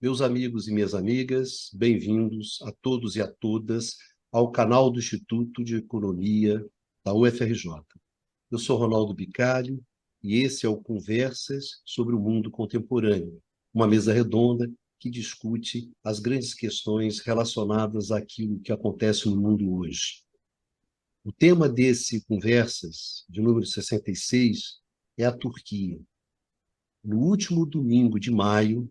Meus amigos e minhas amigas, bem-vindos a todos e a todas ao canal do Instituto de Economia da UFRJ. Eu sou Ronaldo Bicalho e esse é o Conversas sobre o Mundo Contemporâneo, uma mesa redonda que discute as grandes questões relacionadas àquilo que acontece no mundo hoje. O tema desse Conversas, de número 66, é a Turquia. No último domingo de maio,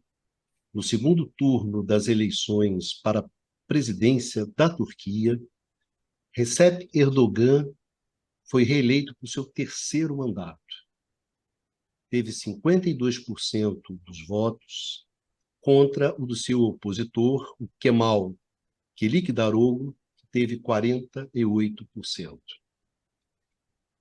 no segundo turno das eleições para a presidência da Turquia, Recep Erdogan foi reeleito por seu terceiro mandato. Teve 52% dos votos contra o do seu opositor, o Kemal Kılıçdaroğlu, que teve 48%.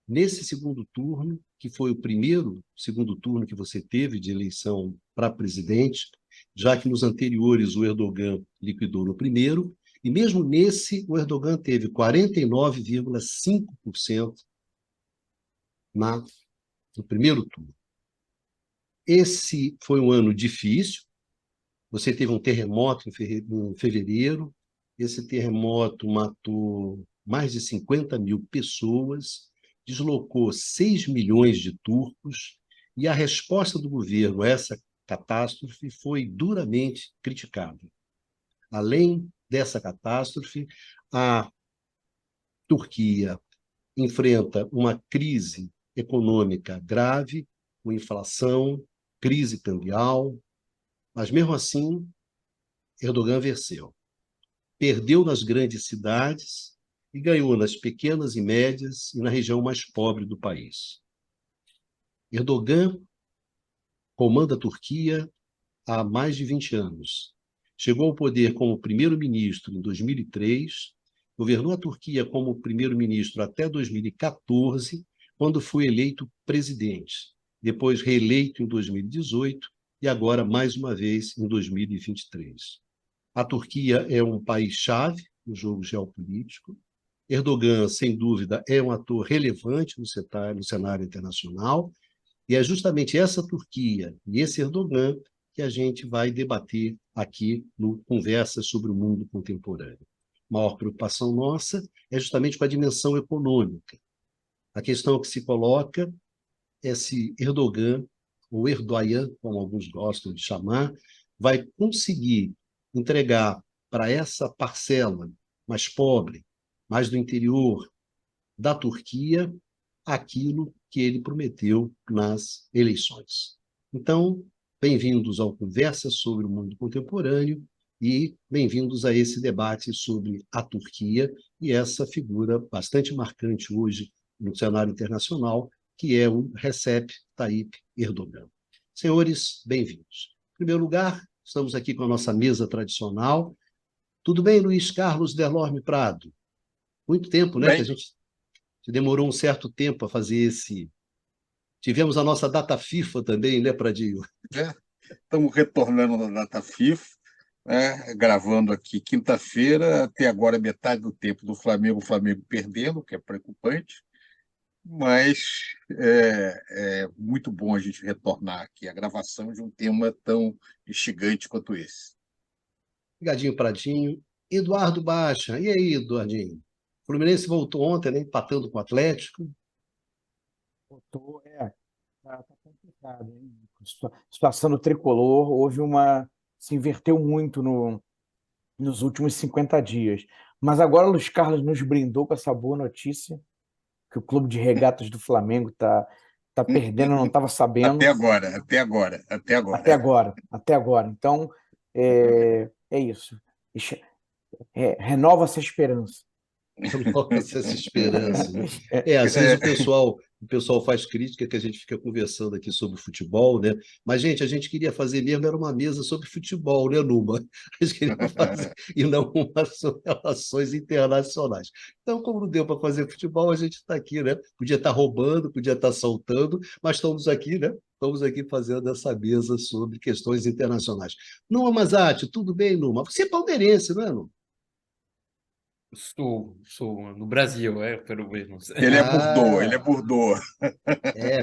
Nesse segundo turno, que foi o primeiro segundo turno que você teve de eleição para presidente, já que nos anteriores o Erdogan liquidou no primeiro, e mesmo nesse o Erdogan teve 49,5% no primeiro turno. Esse foi um ano difícil, você teve um terremoto em fevereiro, esse terremoto matou mais de 50 mil pessoas, deslocou 6 milhões de turcos, e a resposta do governo a essa catástrofe foi duramente criticada. Além dessa catástrofe, a Turquia enfrenta uma crise econômica grave, com inflação, crise cambial, mas mesmo assim, Erdogan venceu. Perdeu nas grandes cidades e ganhou nas pequenas e médias e na região mais pobre do país. Erdogan comanda a Turquia há mais de 20 anos. Chegou ao poder como primeiro-ministro em 2003, governou a Turquia como primeiro-ministro até 2014, quando foi eleito presidente, depois reeleito em 2018 e agora mais uma vez em 2023. A Turquia é um país-chave no jogo geopolítico. Erdogan, sem dúvida, é um ator relevante no cenário internacional, e é justamente essa Turquia e esse Erdogan que a gente vai debater aqui no Conversas sobre o Mundo Contemporâneo. A maior preocupação nossa é justamente com a dimensão econômica. A questão que se coloca é se Erdogan, ou Erdogan, como alguns gostam de chamar, vai conseguir entregar para essa parcela mais pobre, mais do interior da Turquia, aquilo que ele prometeu nas eleições. Então, bem-vindos ao Conversa sobre o Mundo Contemporâneo e bem-vindos a esse debate sobre a Turquia e essa figura bastante marcante hoje no cenário internacional, que é o Recep Tayyip Erdogan. Senhores, bem-vindos. Em primeiro lugar, estamos aqui com a nossa mesa tradicional. Tudo bem, Luiz Carlos Delorme Prado? Muito tempo, né, que a Bem, gente demorou um certo tempo a fazer esse. Tivemos a nossa data FIFA também, né, Pradinho? né? Estamos retornando na data FIFA, né? Gravando aqui quinta-feira, até agora metade do tempo do Flamengo, o Flamengo perdendo, o que é preocupante, mas é muito bom a gente retornar aqui a gravação de um tema tão instigante quanto esse. Obrigadinho, Pradinho. Eduardo Baixa. E aí, Eduardinho? O Fluminense voltou ontem, né, empatando com o Atlético. Tá complicado, hein? Situação do tricolor, se inverteu muito nos últimos 50 dias. Mas agora o Luiz Carlos nos brindou com essa boa notícia, que o Clube de Regatas do Flamengo tá perdendo, eu não estava Até sabendo, agora, até agora, até até agora. agora, até agora. Então, é isso. Renova essa esperança. Nossa, essa esperança, né? Às vezes o pessoal faz crítica que a gente fica conversando aqui sobre futebol, né? Mas, gente, a gente queria fazer mesmo era uma mesa sobre futebol, né, Numa? A gente queria fazer, e não uma sobre relações internacionais. Então, como não deu para fazer futebol, a gente está aqui, né? Podia estar roubando, podia estar saltando, mas estamos aqui, né? Estamos aqui fazendo essa mesa sobre questões internacionais. Numa Mazati, tudo bem, Numa? Você é palmeirense, não é, Numa? Sou no Brasil, pelo menos. Ele é Ah, Bordeaux.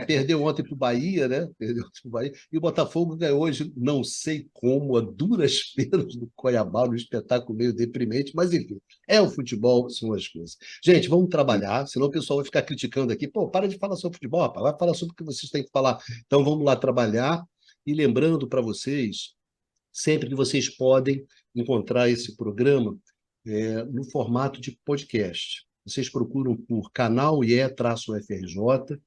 perdeu ontem para o Bahia, né? Perdeu ontem pro Bahia. E o Botafogo ganhou hoje, não sei como, a duras penas do Cuiabá, um espetáculo meio deprimente, mas enfim, é o futebol, são as coisas. Gente, vamos trabalhar, senão o pessoal vai ficar criticando aqui. Pô, para de falar sobre futebol, rapaz, vai falar sobre o que vocês têm que falar. Então vamos lá trabalhar. E lembrando para vocês, sempre que vocês podem encontrar esse programa no formato de podcast. Vocês procuram por canal IE-FRJ,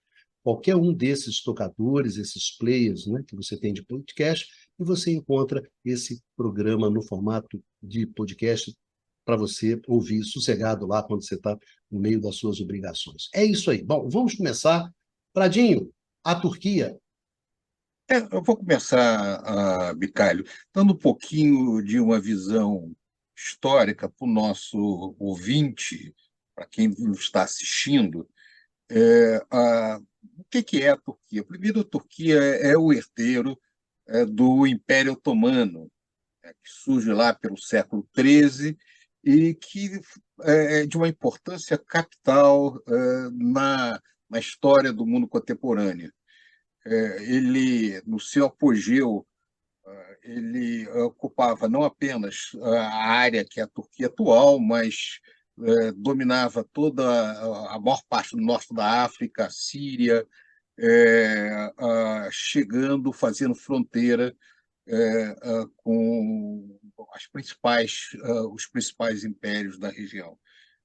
qualquer um desses tocadores, esses players, né, que você tem de podcast, e você encontra esse programa no formato de podcast para você ouvir sossegado lá quando você está no meio das suas obrigações. É isso aí. Bom, vamos começar. Pradinho, a Turquia. Eu vou começar, Bicalho, dando um pouquinho de uma visão histórica para o nosso ouvinte, para quem nos está assistindo. O que é a Turquia? Primeiro, a Turquia é o herdeiro do Império Otomano, que surge lá pelo século XIII e que é de uma importância capital na história do mundo contemporâneo. Ele, no seu apogeu, ele ocupava não apenas a área que é a Turquia atual, mas dominava toda a maior parte do norte da África, a Síria, chegando, fazendo fronteira com os principais impérios da região.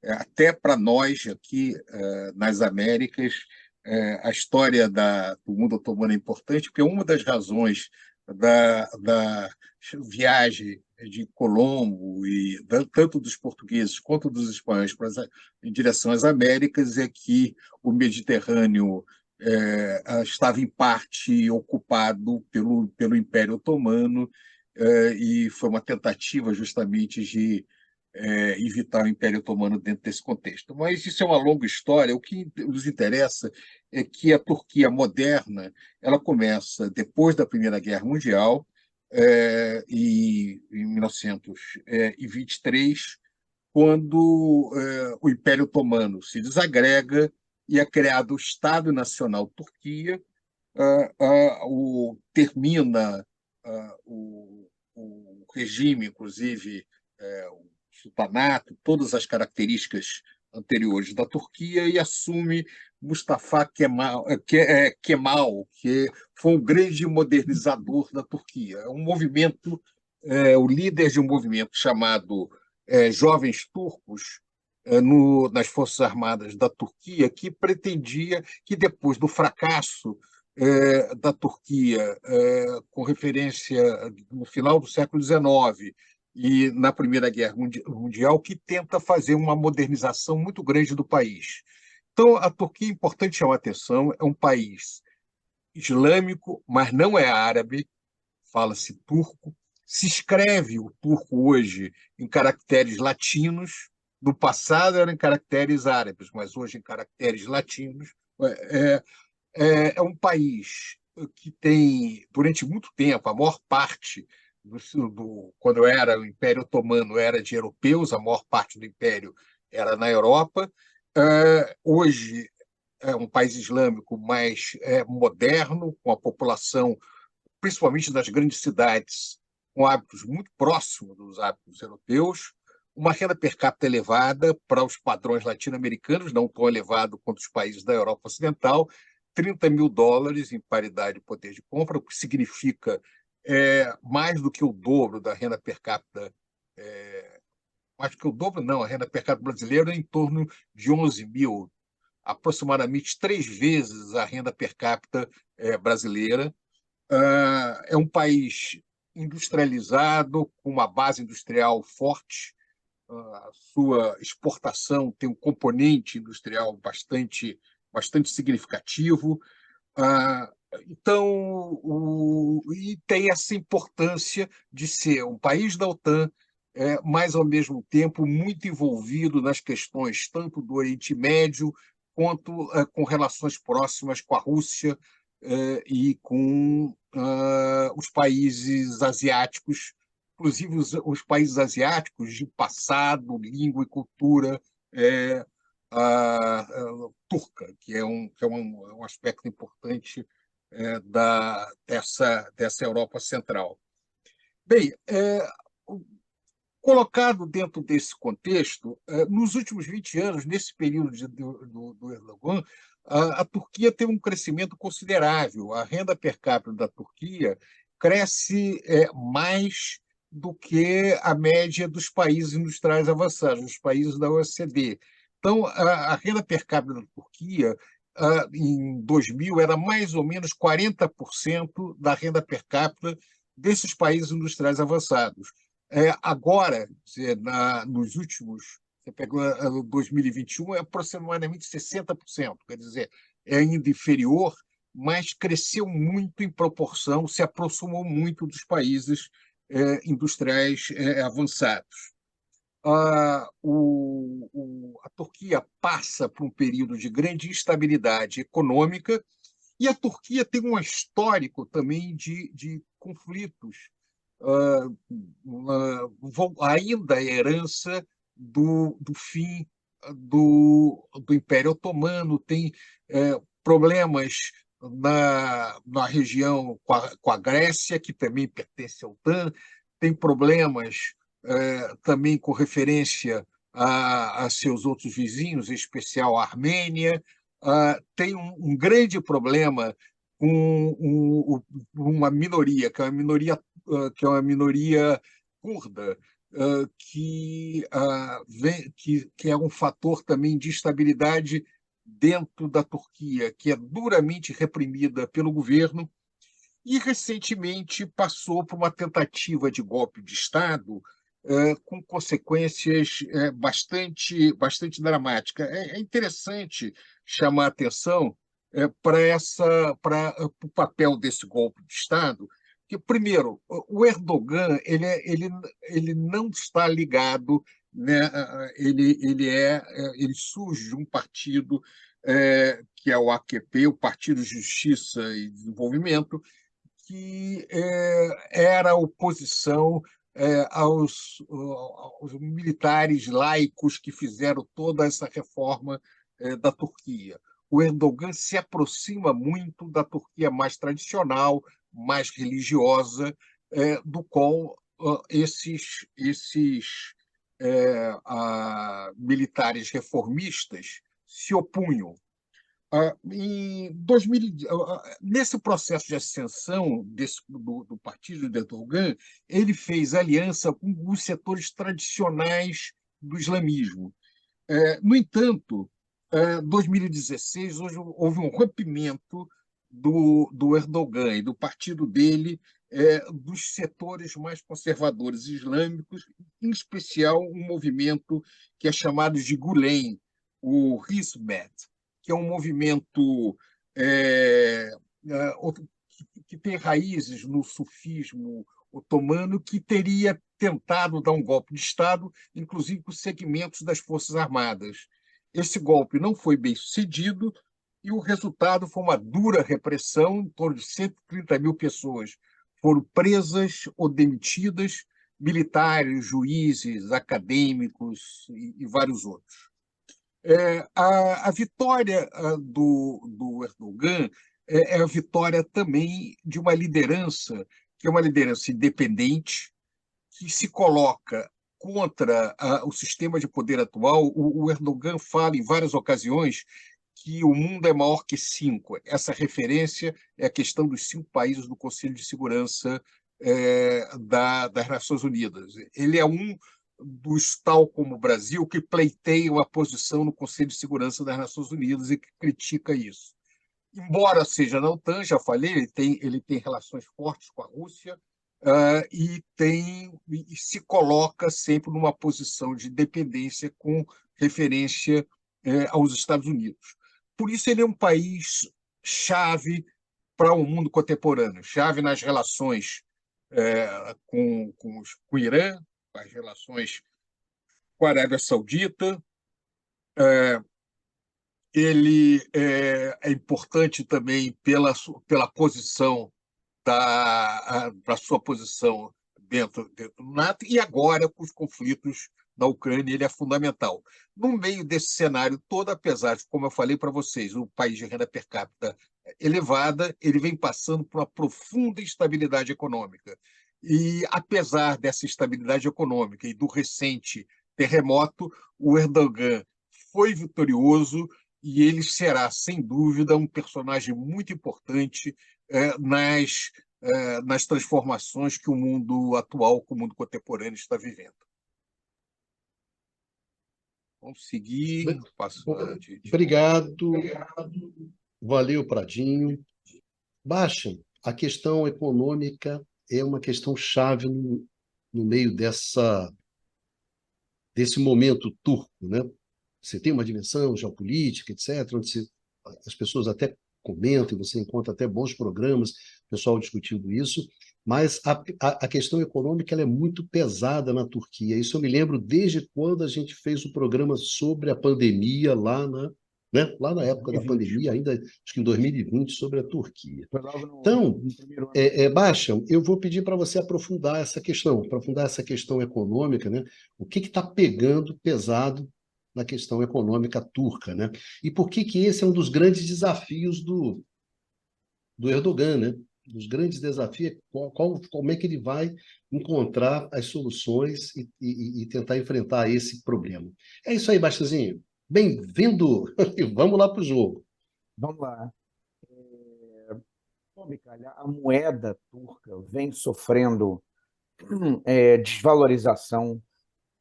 Até para nós, aqui nas Américas, a história do mundo otomano é importante, porque uma das razões da viagem de Colombo, tanto dos portugueses quanto dos espanhóis em direção às Américas, é que o Mediterrâneo estava em parte ocupado pelo Império Otomano, e foi uma tentativa justamente de evitar o Império Otomano dentro desse contexto. Mas isso é uma longa história. O que nos interessa é que a Turquia moderna ela começa depois da Primeira Guerra Mundial, em 1923, quando o Império Otomano se desagrega e é criado o Estado Nacional Turquia, termina o regime, inclusive o sultanato, todas as características anteriores da Turquia, e assume Mustafa Kemal, que foi um grande modernizador da Turquia. É um movimento, o líder de um movimento chamado Jovens Turcos, nas Forças Armadas da Turquia, que pretendia que, depois do fracasso da Turquia, com referência no final do século XIX e na Primeira Guerra Mundial, que tenta fazer uma modernização muito grande do país. Então, a Turquia, é importante chamar a atenção, é um país islâmico, mas não é árabe, fala-se turco, se escreve o turco hoje em caracteres latinos, no passado era em caracteres árabes, mas hoje em caracteres latinos. É um país que tem, durante muito tempo, a maior parte quando era o Império Otomano era de europeus, a maior parte do império era na Europa. Hoje é um país islâmico mais moderno, com a população, principalmente das grandes cidades, com hábitos muito próximos dos hábitos europeus, uma renda per capita elevada para os padrões latino-americanos, não tão elevado quanto os países da Europa Ocidental, US$ 30.000 em paridade de poder de compra, o que significa mais do que o dobro da renda per capita. Mais do que o dobro, não, a renda per capita brasileira é em torno de 11 mil, aproximadamente 3 vezes a renda per capita brasileira. É um país industrializado, com uma base industrial forte. A sua exportação tem um componente industrial bastante significativo. Então, e tem essa importância de ser um país da OTAN, mas, ao mesmo tempo, muito envolvido nas questões tanto do Oriente Médio quanto com relações próximas com a Rússia e com os países asiáticos, inclusive os países asiáticos, de passado, língua e cultura é, turca, que é um aspecto importante dessa Europa Central. Bem, colocado dentro desse contexto, nos últimos 20 anos, nesse período do Erdogan, a Turquia teve um crescimento considerável. A renda per capita da Turquia cresce mais do que a média dos países industriais avançados, dos países da OECD. Então, a renda per capita da Turquia, em 2000, era mais ou menos 40% da renda per capita desses países industriais avançados. Agora, nos últimos, você pegou 2021, é aproximadamente 60%, quer dizer, é ainda inferior, mas cresceu muito em proporção, se aproximou muito dos países industriais avançados. A Turquia passa por um período de grande instabilidade econômica e a Turquia tem um histórico também de conflitos, ainda a herança do fim do Império Otomano, tem problemas na região com a Grécia, que também pertence ao OTAN, tem problemas também com referência a seus outros vizinhos, em especial a Armênia, tem um grande problema com uma minoria, que é uma minoria curda, que é um fator também de estabilidade dentro da Turquia, que é duramente reprimida pelo governo e recentemente passou por uma tentativa de golpe de Estado com consequências bastante dramáticas. É interessante chamar a atenção para o papel desse golpe de Estado, que, primeiro, o Erdogan ele não está ligado, né, ele surge de um partido que é o AKP, o Partido Justiça e Desenvolvimento, que era oposição aos militares laicos que fizeram toda essa reforma da Turquia. O Erdogan se aproxima muito da Turquia mais tradicional, mais religiosa, do qual esses militares reformistas se opunham. Nesse processo de ascensão do partido de Erdogan, ele fez aliança com os setores tradicionais do islamismo. No entanto, em 2016, houve um rompimento do Erdogan e do partido dele dos setores mais conservadores islâmicos, em especial um movimento que é chamado de Gülen, o Hizmet, que é um movimento que tem raízes no sufismo otomano, que teria tentado dar um golpe de Estado, inclusive com segmentos das Forças Armadas. Esse golpe não foi bem sucedido e o resultado foi uma dura repressão. Em torno de 130 mil pessoas foram presas ou demitidas, militares, juízes, acadêmicos e vários outros. A vitória do Erdogan é a vitória também de uma liderança, que é uma liderança independente, que se coloca contra o sistema de poder atual. O Erdogan fala em várias ocasiões que o mundo é maior que 5. Essa referência é a questão dos 5 países do Conselho de Segurança das Nações Unidas. Ele é um dos, tal como o Brasil, que pleiteiam a posição no Conselho de Segurança das Nações Unidas e que critica isso. Embora seja na OTAN, já falei, ele tem relações fortes com a Rússia e se coloca sempre numa posição de dependência com referência aos Estados Unidos. Por isso, ele é um país chave para o mundo contemporâneo, chave nas relações com o Irã, as relações com a Arábia Saudita. Ele é importante também pela posição para sua posição dentro do NATO, e agora com os conflitos na Ucrânia ele é fundamental. No meio desse cenário todo, apesar de, como eu falei para vocês, o país de renda per capita elevada, ele vem passando por uma profunda instabilidade econômica. E, apesar dessa instabilidade econômica e do recente terremoto, o Erdogan foi vitorioso e ele será, sem dúvida, um personagem muito importante nas transformações que o mundo atual, que o mundo contemporâneo está vivendo. Vamos seguir. Passo Obrigado. Valeu, Pradinho. Baixa, a questão econômica é uma questão chave no meio desse momento turco, né? Você tem uma dimensão geopolítica, etc., onde as pessoas até comentam, você encontra até bons programas, pessoal discutindo isso, mas a questão econômica ela é muito pesada na Turquia. Isso eu me lembro desde quando a gente fez o programa sobre a pandemia lá na época da 2020. pandemia, ainda acho que em 2020, sobre a Turquia. Foi logo no Então, primeiro ano. Bastian, eu vou pedir para você aprofundar essa questão econômica, né? O que está pegando pesado na questão econômica turca, né? E por que esse é um dos grandes desafios do Erdogan, né? Dos grandes desafios, como é que ele vai encontrar as soluções e tentar enfrentar esse problema. É isso aí, Bastianzinho. Bem-vindo! E vamos lá para o jogo. Vamos lá. Bom, Micalha, a moeda turca vem sofrendo desvalorização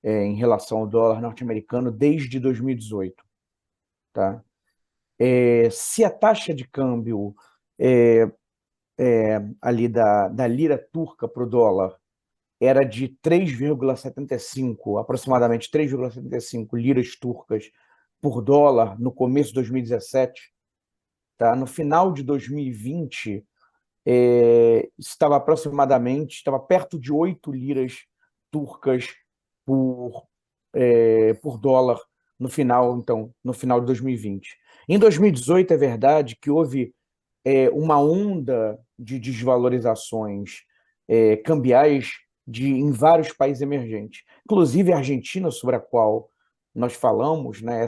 em relação ao dólar norte-americano desde 2018, tá? Se a taxa de câmbio ali da lira turca para o dólar era de 3,75, aproximadamente 3,75 liras turcas por dólar no começo de 2017, tá? No final de 2020, estava perto de 8 liras turcas por dólar no final de 2020. Em 2018, é verdade que houve uma onda de desvalorizações cambiais em vários países emergentes, inclusive a Argentina, sobre a qual nós falamos, né,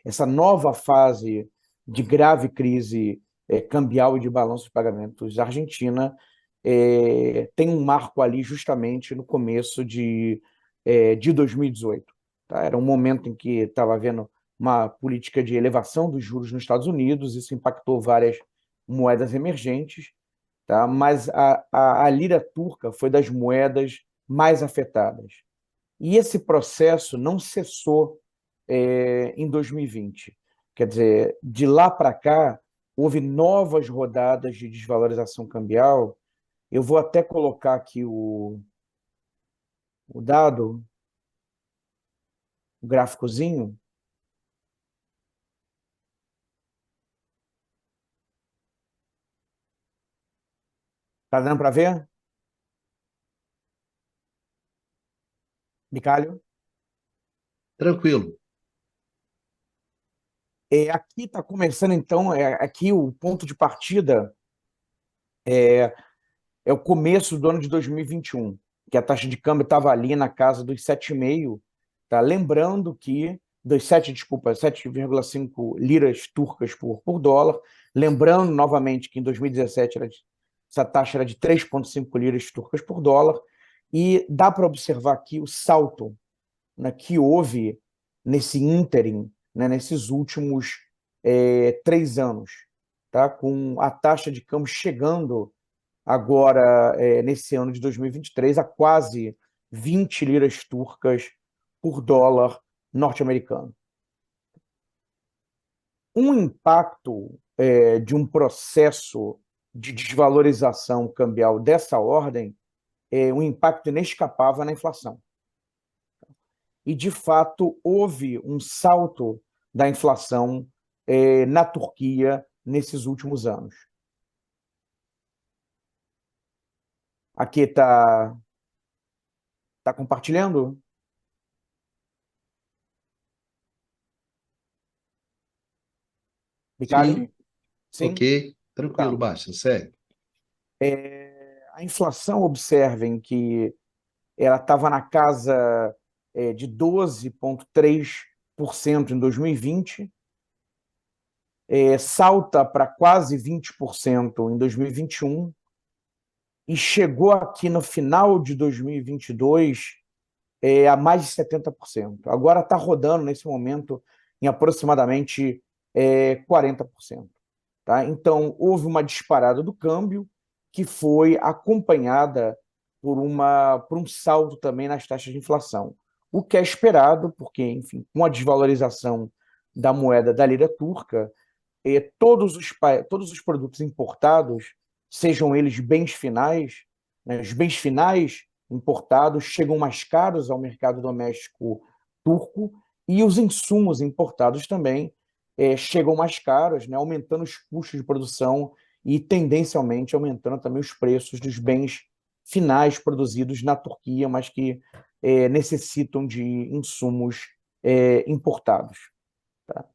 essa nova fase de grave crise cambial e de balanço de pagamentos. A Argentina tem um marco ali justamente no começo de 2018. Tá? Era um momento em que estava havendo uma política de elevação dos juros nos Estados Unidos, isso impactou várias moedas emergentes, tá? Mas a lira turca foi das moedas mais afetadas. E esse processo não cessou em 2020. Quer dizer, de lá para cá, houve novas rodadas de desvalorização cambial. Eu vou até colocar aqui o dado, o gráficozinho. Está dando para ver, Micalho? Tranquilo. Aqui está começando, então, aqui o ponto de partida é o começo do ano de 2021, que a taxa de câmbio estava ali na casa dos 7,5, tá? Lembrando que, dos 7,5 liras turcas por dólar, lembrando novamente que em 2017 essa taxa era de 3,5 liras turcas por dólar, e dá para observar aqui o salto, né, que houve nesse ínterim, né, nesses últimos 3 anos, tá? Com a taxa de câmbio chegando agora, nesse ano de 2023, a quase 20 liras turcas por dólar norte-americano. Um impacto de um processo de desvalorização cambial dessa ordem é um impacto inescapável na inflação. E, de fato, houve um salto da inflação na Turquia nesses últimos anos. Aqui está compartilhando? Ricardo? Sim? Ok, tranquilo, Tá. Bastian, segue. A inflação, observem que ela estava na casa de 12,3% em 2020, salta para quase 20% em 2021 e chegou aqui no final de 2022 a mais de 70%. Agora está rodando nesse momento em aproximadamente 40%. Tá? Então, houve uma disparada do câmbio que foi acompanhada por um salto também nas taxas de inflação. O que é esperado, porque, enfim, com a desvalorização da moeda da lira turca, todos os produtos importados, sejam eles bens finais, né, os bens finais importados chegam mais caros ao mercado doméstico turco e os insumos importados também chegam mais caros, né, aumentando os custos de produção e tendencialmente aumentando também os preços dos bens finais produzidos na Turquia, mas que necessitam de insumos importados. Tá?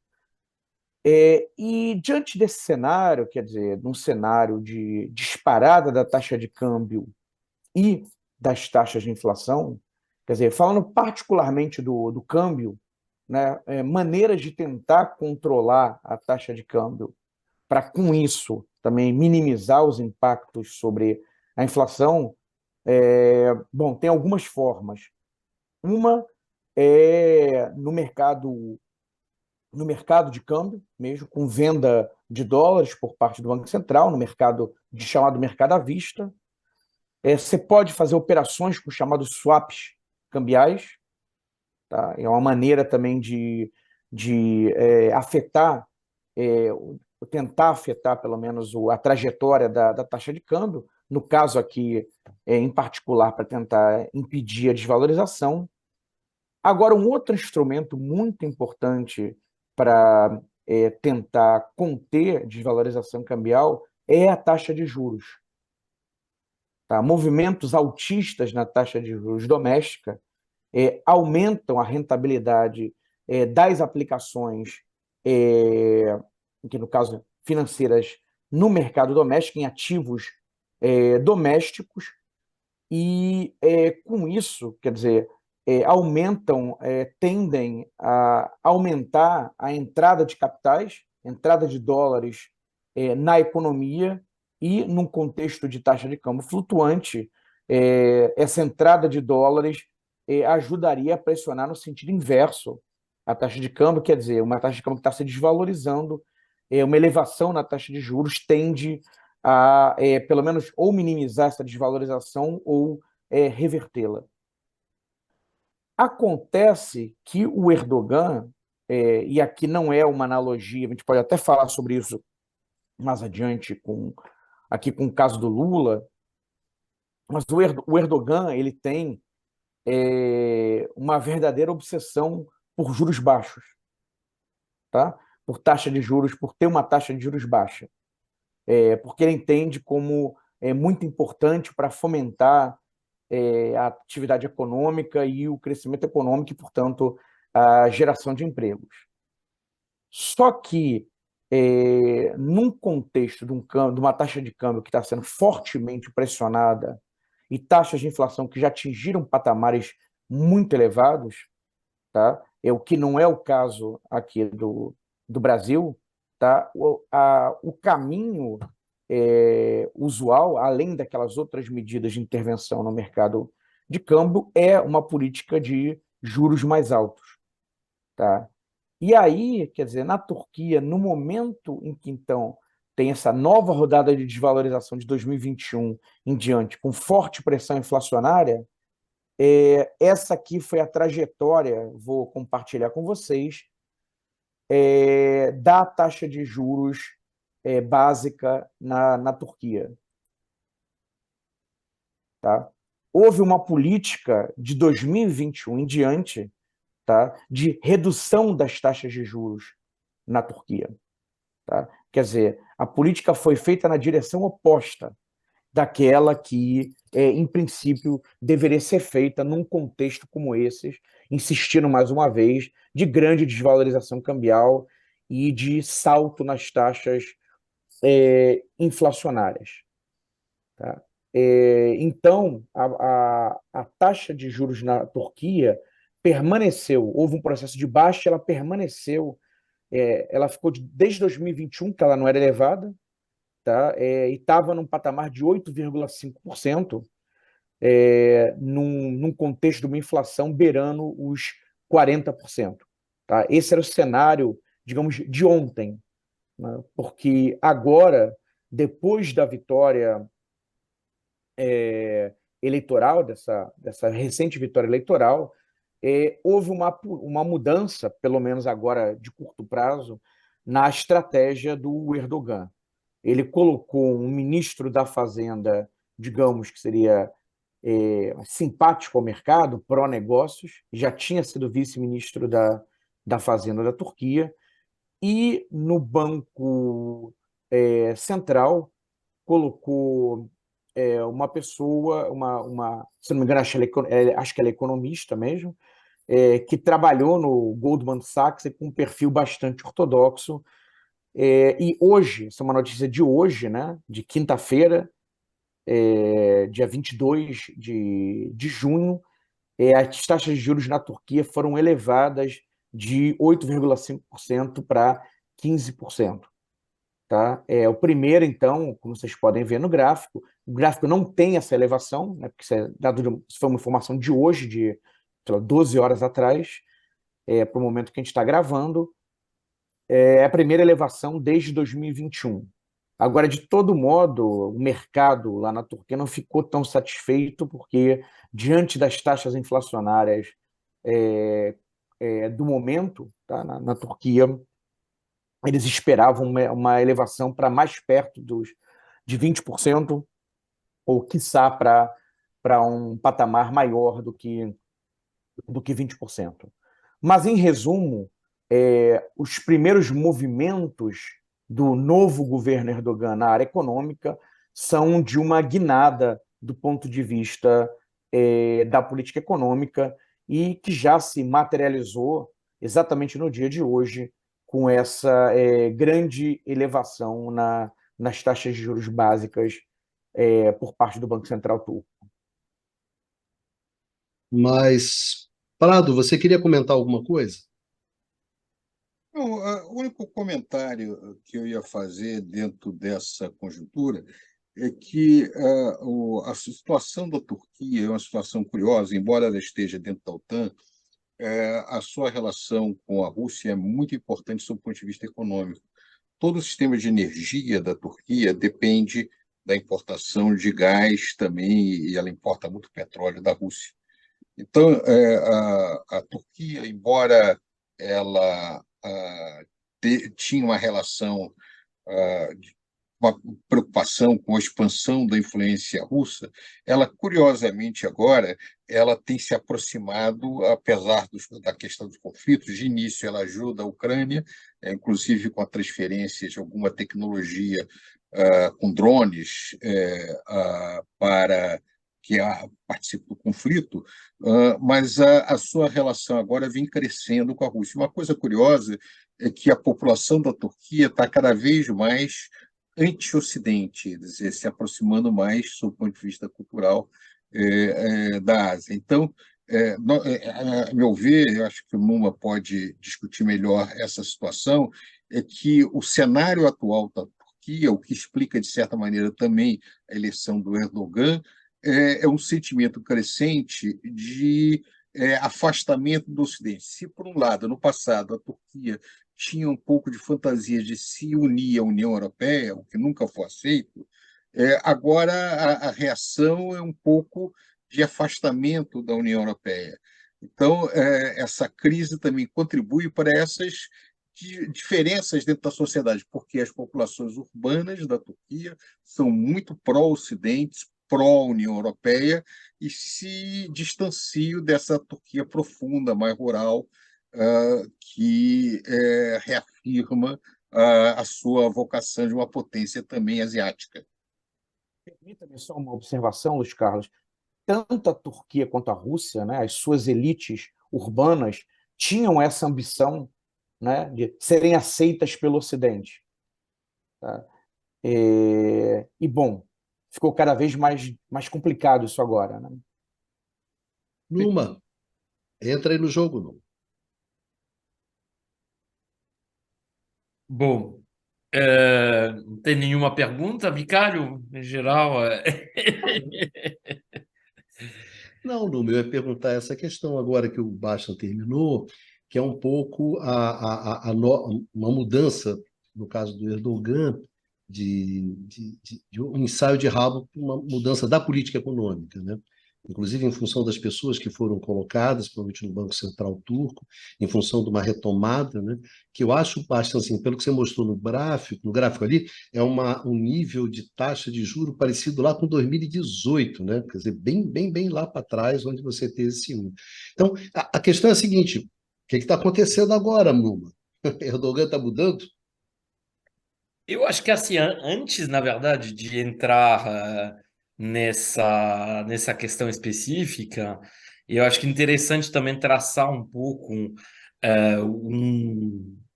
E diante desse cenário, quer dizer, num cenário de disparada da taxa de câmbio e das taxas de inflação, quer dizer, falando particularmente do câmbio, né, maneiras de tentar controlar a taxa de câmbio para, com isso, também minimizar os impactos sobre a inflação, bom, tem algumas formas. Uma é no mercado de câmbio, mesmo com venda de dólares por parte do Banco Central, no mercado chamado mercado à vista. Você pode fazer operações com chamados swaps cambiais, tá? É uma maneira também de afetar, tentar afetar pelo menos a trajetória da taxa de câmbio, no caso aqui, em particular, para tentar impedir a desvalorização. Agora, um outro instrumento muito importante para tentar conter desvalorização cambial é a taxa de juros. Tá? Movimentos altistas na taxa de juros doméstica aumentam a rentabilidade das aplicações, que no caso financeiras, no mercado doméstico, em ativos domésticos, e com isso, quer dizer, tendem a aumentar a entrada de capitais, entrada de dólares na economia, e num contexto de taxa de câmbio flutuante, essa entrada de dólares ajudaria a pressionar no sentido inverso a taxa de câmbio, quer dizer, uma taxa de câmbio que está se desvalorizando, uma elevação na taxa de juros tende a, pelo menos, ou minimizar essa desvalorização ou revertê-la. Acontece que o Erdogan, e aqui não é uma analogia, a gente pode até falar sobre isso mais adiante, aqui com o caso do Lula, mas o Erdogan ele tem uma verdadeira obsessão por juros baixos, tá? Por taxa de juros, por ter uma taxa de juros baixa, porque ele entende como é muito importante para fomentar a atividade econômica e o crescimento econômico e, portanto, a geração de empregos. Só que, num contexto de uma taxa de câmbio que está sendo fortemente pressionada e taxas de inflação que já atingiram patamares muito elevados, tá? O que não é o caso aqui do Brasil, tá? O caminho usual, além daquelas outras medidas de intervenção no mercado de câmbio, é uma política de juros mais altos. Tá? E aí, quer dizer, na Turquia, no momento em que, então, tem essa nova rodada de desvalorização de 2021 em diante, com forte pressão inflacionária, essa aqui foi a trajetória, vou compartilhar com vocês, da taxa de juros básica na Turquia. Tá? Houve uma política de 2021 em diante, tá, de redução das taxas de juros na Turquia. Tá? Quer dizer, a política foi feita na direção oposta daquela que, em princípio, deveria ser feita num contexto como esse, insistindo mais uma vez, de grande desvalorização cambial e de salto nas taxas inflacionárias. Tá? Então, a taxa de juros na Turquia permaneceu, houve um processo de baixa, ela permaneceu, ela ficou desde 2021, que ela não era elevada, tá? E estava num patamar de 8,5%, num contexto de uma inflação beirando os 40%. Tá? Esse era o cenário, digamos, de ontem, né? Porque agora, depois da vitória eleitoral, dessa recente vitória eleitoral, houve uma mudança, pelo menos agora de curto prazo, na estratégia do Erdogan. Ele colocou um ministro da Fazenda, digamos que seria simpático ao mercado, pró-negócios, já tinha sido vice-ministro da Fazenda da Turquia, e no Banco Central colocou uma pessoa, se não me engano, acho que ela é economista mesmo, que trabalhou no Goldman Sachs e com um perfil bastante ortodoxo. E hoje, essa é uma notícia de hoje, né, de quinta-feira, dia 22 de junho, as taxas de juros na Turquia foram elevadas de 8,5% para 15%. Tá? O primeiro, então, como vocês podem ver no gráfico, o gráfico não tem essa elevação, né, porque isso foi uma informação de hoje, de 12 horas atrás, para o momento que a gente está gravando. É a primeira elevação desde 2021. Agora, de todo modo, o mercado lá na Turquia não ficou tão satisfeito, porque, diante das taxas inflacionárias do momento, tá, na Turquia, eles esperavam uma elevação para mais perto de 20%, ou, quiçá, para um patamar maior do que 20%. Mas, em resumo, os primeiros movimentos do novo governo Erdogan na área econômica são de uma guinada do ponto de vista da política econômica, e que já se materializou exatamente no dia de hoje, com essa grande elevação nas taxas de juros básicas por parte do Banco Central turco. Mas, Prado, você queria comentar alguma coisa? Não, o único comentário que eu ia fazer dentro dessa conjuntura é que a situação da Turquia é uma situação curiosa, embora ela esteja dentro da OTAN. A sua relação com a Rússia é muito importante sob o ponto de vista econômico. Todo o sistema de energia da Turquia depende da importação de gás também, e ela importa muito petróleo da Rússia. Então, a Turquia, embora ela tinha uma relação, uma preocupação com a expansão da influência russa, ela, curiosamente, agora, ela tem se aproximado, apesar da questão dos conflitos. De início, ela ajuda a Ucrânia, inclusive com a transferência de alguma tecnologia com drones para que participe do conflito, mas a sua relação agora vem crescendo com a Rússia. Uma coisa curiosa é que a população da Turquia está cada vez mais anti-Ocidente, quer dizer, se aproximando mais, do ponto de vista cultural, da Ásia. Então, a meu ver, eu acho que o Numa pode discutir melhor essa situação, é que o cenário atual da Turquia, o que explica, de certa maneira, também a eleição do Erdogan, é um sentimento crescente de afastamento do Ocidente. Se, por um lado, no passado, a Turquia tinha um pouco de fantasia de se unir à União Europeia, o que nunca foi aceito, agora a reação é um pouco de afastamento da União Europeia. Então, essa crise também contribui para essas diferenças dentro da sociedade, porque as populações urbanas da Turquia são muito pró-Ocidente, pró-União Europeia, e se distanciam dessa Turquia profunda, mais rural, que reafirma a sua vocação de uma potência também asiática. Permita-me só uma observação, Luiz Carlos. Tanto a Turquia quanto a Rússia, né, as suas elites urbanas, tinham essa ambição, né, de serem aceitas pelo Ocidente. Tá? Bom, ficou cada vez mais complicado isso agora, né? Numa, entra aí no jogo, Numa. Bom, não tem nenhuma pergunta, Vicário, em geral. Não, Numa, eu ia perguntar essa questão agora que o Basta terminou, que é um pouco uma mudança, no caso do Erdogan, de um ensaio de rabo para uma mudança da política econômica, né? Inclusive em função das pessoas que foram colocadas, provavelmente no Banco Central Turco, em função de uma retomada, né? Que eu acho bastante, assim, pelo que você mostrou no gráfico ali, é um nível de taxa de juro parecido lá com 2018, né? Quer dizer, bem lá para trás, onde você teve esse um. Então, a questão é a seguinte: o que está acontecendo agora, Numa? Erdogan está mudando? Eu acho que assim, antes, na verdade, de entrar nessa questão específica, eu acho que é interessante também traçar um pouco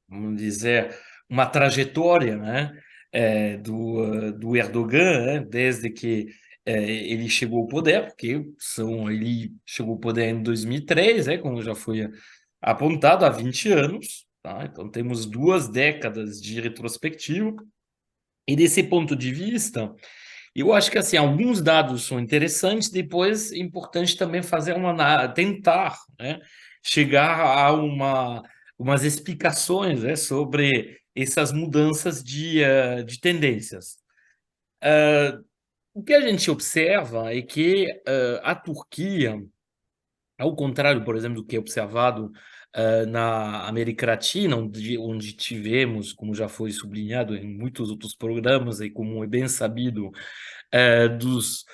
vamos dizer, uma trajetória, né, do Erdogan, né, desde que ele chegou ao poder, porque ele chegou ao poder em 2003, como já foi apontado, há 20 anos. Tá? Então, temos 2 décadas de retrospectiva. E desse ponto de vista, eu acho que assim, alguns dados são interessantes, depois é importante também fazer tentar, né, chegar a umas explicações, né, sobre essas mudanças de tendências. O que a gente observa é que a Turquia, ao contrário, por exemplo, do que é observado na América Latina, onde tivemos, como já foi sublinhado em muitos outros programas e como é bem sabido dos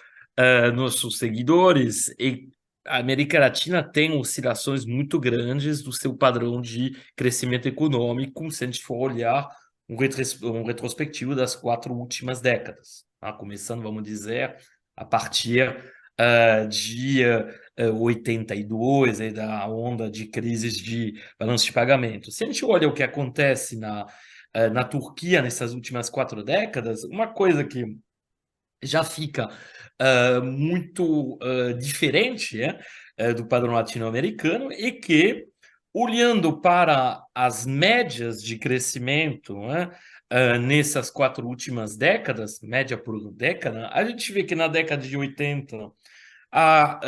nossos seguidores, e a América Latina tem oscilações muito grandes do seu padrão de crescimento econômico, se a gente for olhar um retrospectivo das 4 últimas décadas, tá? Começando, vamos dizer, a partir de 82, aí da onda de crises de balanço de pagamento. Se a gente olha o que acontece na Turquia nessas últimas 4 décadas, uma coisa que já fica muito diferente do padrão latino-americano e que, olhando para as médias de crescimento, né, nessas 4 últimas décadas, média por década, a gente vê que na década de 80 a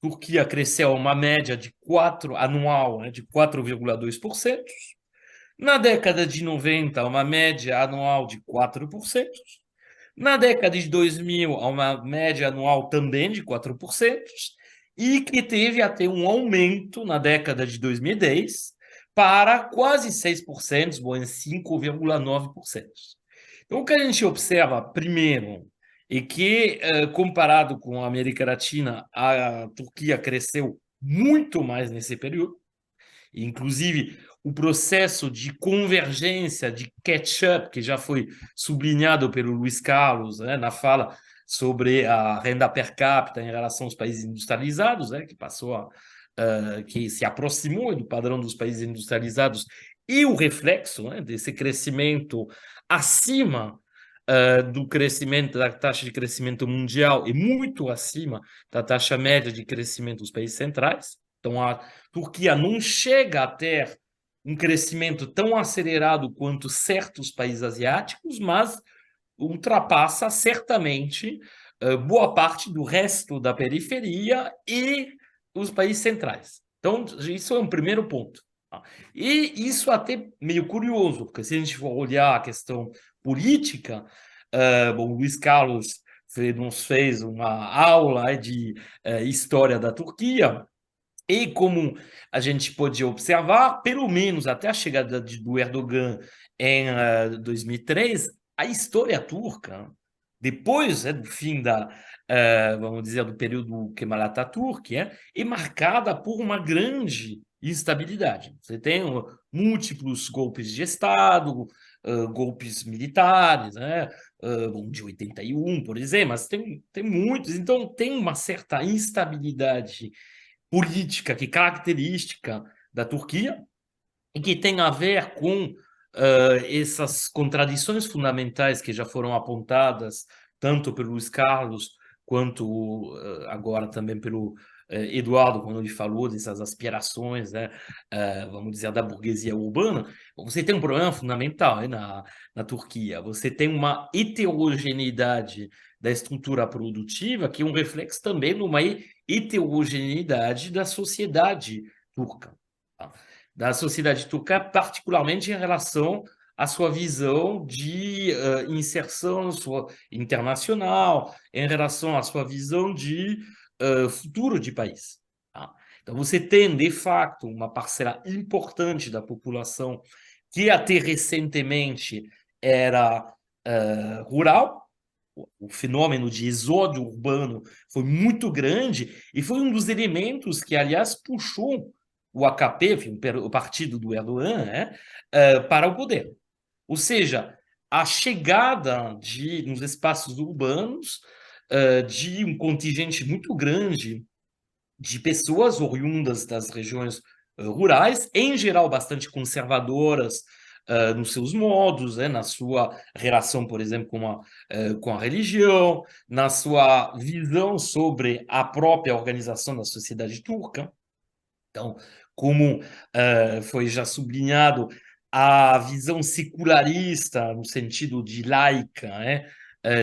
Turquia cresceu uma média de 4 anual, né, de 4,2%. Na década de 90, uma média anual de 4%. Na década de 2000, uma média anual também de 4%, e que teve até um aumento na década de 2010 para quase 6%, bom, em 5,9%. Então, o que a gente observa, primeiro, é que, comparado com a América Latina, a Turquia cresceu muito mais nesse período. Inclusive, o processo de convergência, de catch-up, que já foi sublinhado pelo Luiz Carlos, né, na fala sobre a renda per capita em relação aos países industrializados, né, que se aproximou do padrão dos países industrializados, e o reflexo, né, desse crescimento acima do crescimento, da taxa de crescimento mundial e muito acima da taxa média de crescimento dos países centrais. Então, a Turquia não chega a ter um crescimento tão acelerado quanto certos países asiáticos, mas ultrapassa certamente boa parte do resto da periferia e os países centrais. Então, isso é um primeiro ponto. Tá? E isso até meio curioso, porque se a gente for olhar a questão política, bom, o Luiz Carlos nos fez uma aula de história da Turquia, e como a gente pode observar, pelo menos até a chegada do Erdogan em 2003, a história turca, depois do fim vamos dizer, do período Kemal Atatürk, é marcada por uma grande instabilidade. Você tem múltiplos golpes de Estado, golpes militares, né? De 81, por exemplo, mas tem muitos. Então, tem uma certa instabilidade política que é característica da Turquia e que tem a ver com essas contradições fundamentais que já foram apontadas tanto pelo Luiz Carlos, quanto agora também pelo Eduardo, quando ele falou dessas aspirações, né, vamos dizer, da burguesia urbana. Você tem um problema fundamental, né, na Turquia. Você tem uma heterogeneidade da estrutura produtiva, que é um reflexo também numa heterogeneidade da sociedade turca. Tá? Da sociedade turca, particularmente em relação à sua visão de inserção internacional, em relação à sua visão de futuro de país. Tá? Então, você tem, de fato, uma parcela importante da população que até recentemente era rural. O fenômeno de exódio urbano foi muito grande e foi um dos elementos que, aliás, puxou o AKP, enfim, o partido do Erdogan, né, para o poder. Ou seja, a chegada nos espaços urbanos de um contingente muito grande de pessoas oriundas das regiões rurais, em geral bastante conservadoras nos seus modos, na sua relação, por exemplo, com a religião, na sua visão sobre a própria organização da sociedade turca. Então, como foi já sublinhado, a visão secularista, no sentido de laica,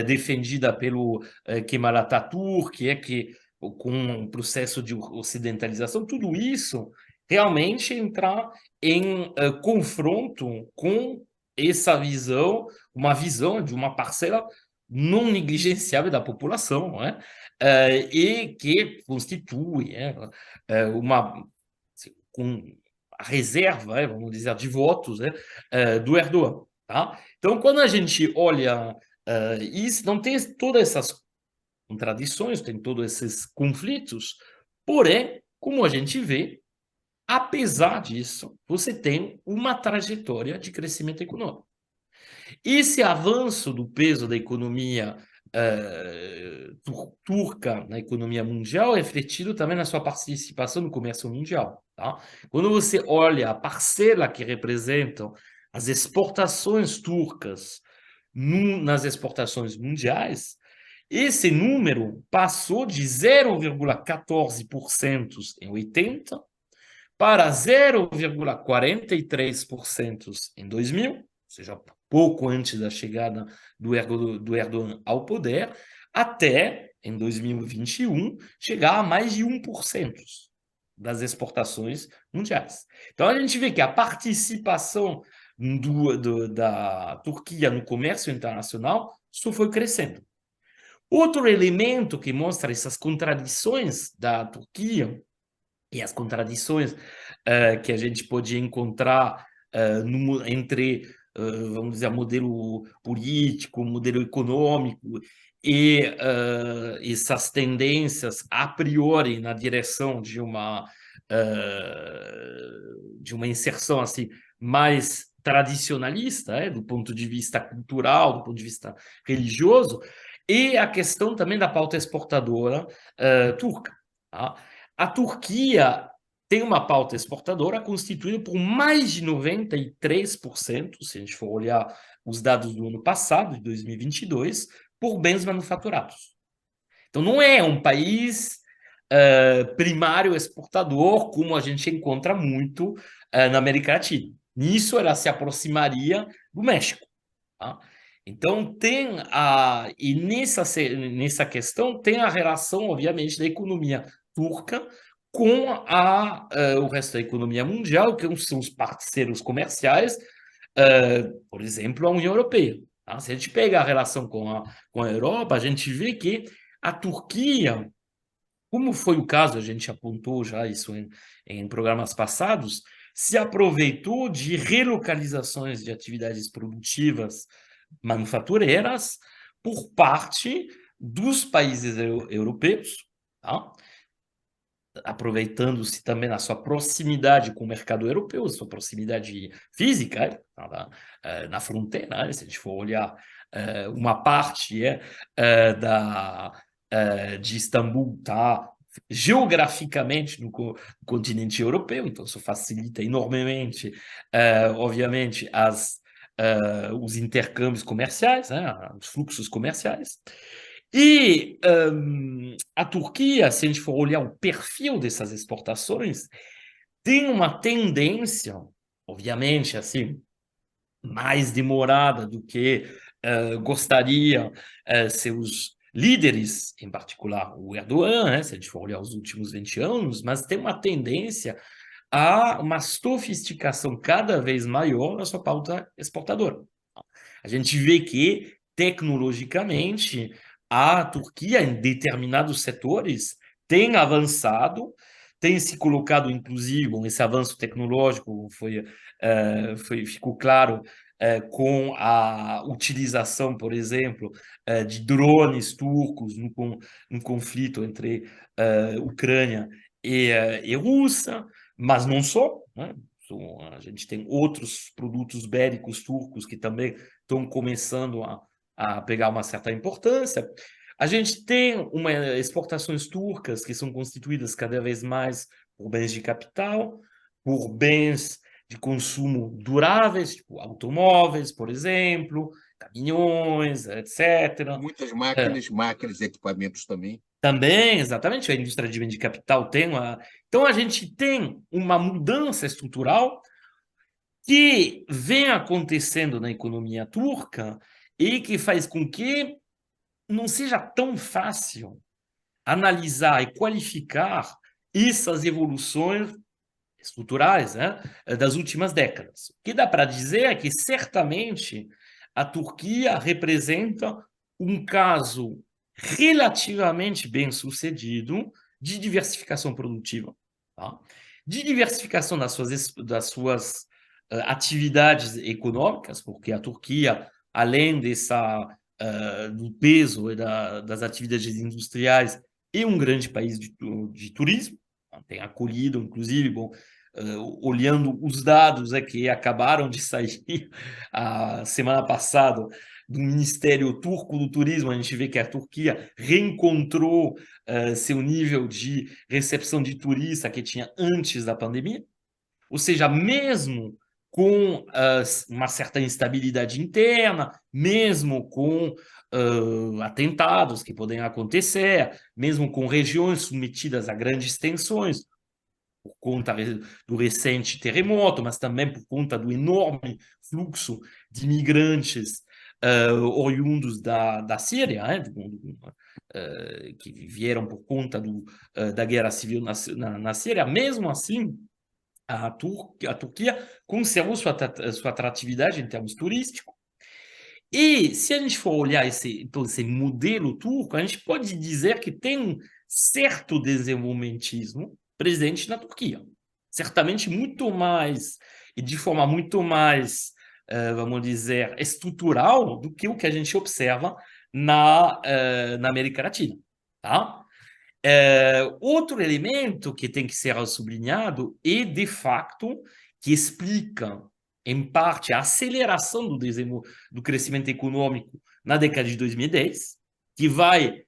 defendida pelo Kemal Atatürk, que com um processo de ocidentalização, tudo isso realmente entrar em confronto com essa visão, uma visão de uma parcela não negligenciável da população, e que constitui uma com a reserva, vamos dizer, de votos do Erdogan. Tá? Então, quando a gente olha isso, não tem todas essas contradições, tem todos esses conflitos, porém, como a gente vê, apesar disso, você tem uma trajetória de crescimento econômico. Esse avanço do peso da economia turca na economia mundial é refletido também na sua participação no comércio mundial. Tá? Quando você olha a parcela que representam as exportações turcas nas exportações mundiais, esse número passou de 0,14% em 80 para 0,43% em 2000, ou seja, pouco antes da chegada do Erdogan ao poder, até, em 2021, chegar a mais de 1% das exportações mundiais. Então, a gente vê que a participação da Turquia no comércio internacional só foi crescendo. Outro elemento que mostra essas contradições da Turquia e as contradições que a gente pode encontrar entre, vamos dizer, modelo político, modelo econômico e essas tendências a priori na direção de uma inserção assim mais tradicionalista, do ponto de vista cultural, do ponto de vista religioso, e a questão também da pauta exportadora turca. Tá? A Turquia tem uma pauta exportadora constituída por mais de 93%, se a gente for olhar os dados do ano passado, de 2022, por bens manufaturados. Então, não é um país primário exportador, como a gente encontra muito na América Latina. Nisso, ela se aproximaria do México. Tá? Então, e nessa questão, tem a relação, obviamente, da economia turca com o resto da economia mundial, que são os parceiros comerciais, por exemplo, a União Europeia. Tá? Se a gente pega a relação com a Europa, a gente vê que a Turquia, como foi o caso, a gente apontou já isso em programas passados, se aproveitou de relocalizações de atividades produtivas manufatureiras por parte dos países europeus, tá? Aproveitando-se também da sua proximidade com o mercado europeu, sua proximidade física, tá? Na fronteira, se a gente for olhar uma parte de Istambul, tá? Geograficamente no continente europeu, então isso facilita enormemente, obviamente, as os intercâmbios comerciais, né, os fluxos comerciais. E a Turquia, se a gente for olhar o perfil dessas exportações, tem uma tendência, obviamente, assim, mais demorada do que gostaria seus líderes, em particular o Erdogan, né, se a gente for olhar os últimos 20 anos, mas tem uma tendência a uma sofisticação cada vez maior na sua pauta exportadora. A gente vê que, tecnologicamente, a Turquia, em determinados setores, tem avançado, tem se colocado, inclusive, bom, esse avanço tecnológico ficou claro com a utilização, por exemplo, de drones turcos no conflito entre Ucrânia e Rússia, mas não só, né? A gente tem outros produtos bélicos turcos que também estão começando a pegar uma certa importância. A gente tem exportações turcas que são constituídas cada vez mais por bens de capital, por bens de consumo duráveis, tipo automóveis, por exemplo, caminhões, etc. Muitas É, máquinas e equipamentos também. também, exatamente, a indústria de bens de capital tem uma... Então, a gente tem uma mudança estrutural que vem acontecendo na economia turca e que faz com que não seja tão fácil analisar e qualificar essas evoluções estruturais, né, das últimas décadas. O que dá para dizer é que, certamente, a Turquia representa um caso relativamente bem sucedido de diversificação produtiva, tá? De diversificação das suas atividades econômicas, porque a Turquia, além do peso das atividades industriais, é um grande país de turismo, tem acolhido, inclusive, bom, olhando os dados que acabaram de sair a semana passada do Ministério Turco do Turismo, a gente vê que a Turquia reencontrou seu nível de recepção de turista que tinha antes da pandemia. Ou seja, mesmo com uma certa instabilidade interna, mesmo com atentados que podem acontecer, mesmo com regiões submetidas a grandes tensões, por conta do recente terremoto, mas também por conta do enorme fluxo de imigrantes oriundos da Síria, né, que vieram por conta da guerra civil na Síria. Mesmo assim, a Turquia conservou sua atratividade em termos turísticos. E se a gente for olhar então, esse modelo turco, a gente pode dizer que tem um certo desenvolvimentismo presente na Turquia. Certamente muito mais, e de forma muito mais, vamos dizer, estrutural do que o que a gente observa na América Latina. Tá? Outro elemento que tem que ser sublinhado é, de facto, que explica, em parte, a aceleração do crescimento econômico na década de 2010, que vai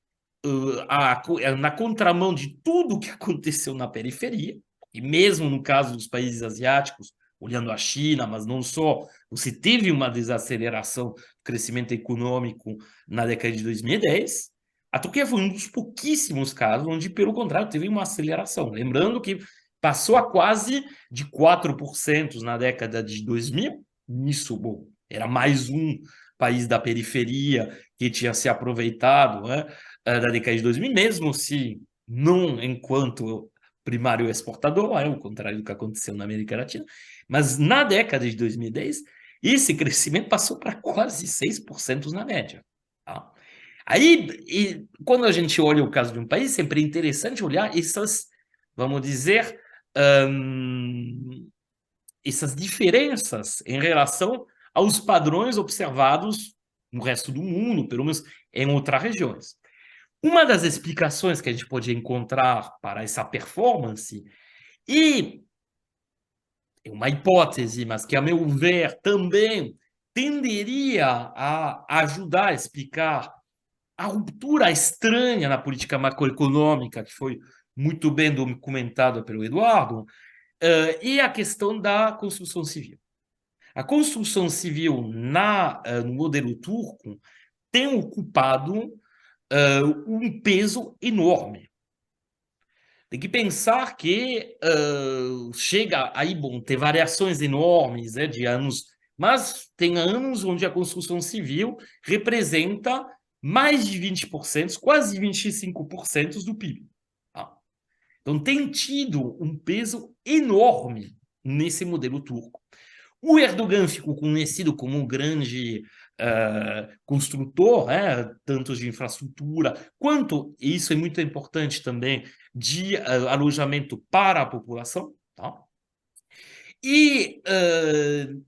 na contramão de tudo que aconteceu na periferia, e mesmo no caso dos países asiáticos, olhando a China, mas não só, você teve uma desaceleração do crescimento econômico na década de 2010. A Turquia foi um dos pouquíssimos casos onde, pelo contrário, teve uma aceleração. Lembrando que passou a quase de 4% na década de 2000. Isso, bom, era mais um país da periferia que tinha se aproveitado, né, da década de 2000, mesmo se não enquanto primário exportador, o contrário do que aconteceu na América Latina, mas na década de 2010, esse crescimento passou para quase 6% na média. Tá? Aí, quando a gente olha o caso de um país, sempre é interessante olhar vamos dizer, essas diferenças em relação aos padrões observados no resto do mundo, pelo menos em outras regiões. Uma das explicações que a gente pode encontrar para essa performance, e é uma hipótese, mas que, a meu ver, também tenderia a ajudar a explicar a ruptura estranha na política macroeconômica, que foi muito bem documentada pelo Eduardo, e a questão da construção civil. A construção civil no modelo turco tem ocupado um peso enorme. Tem que pensar que chega aí, bom, tem variações enormes, né, de anos, mas tem anos onde a construção civil representa mais de 20%, quase 25% do PIB. Tá? Então tem tido um peso enorme nesse modelo turco. O Erdogan ficou conhecido como um grande construtor, tanto de infraestrutura, quanto, e isso é muito importante também, de alojamento para a população. Tá? E,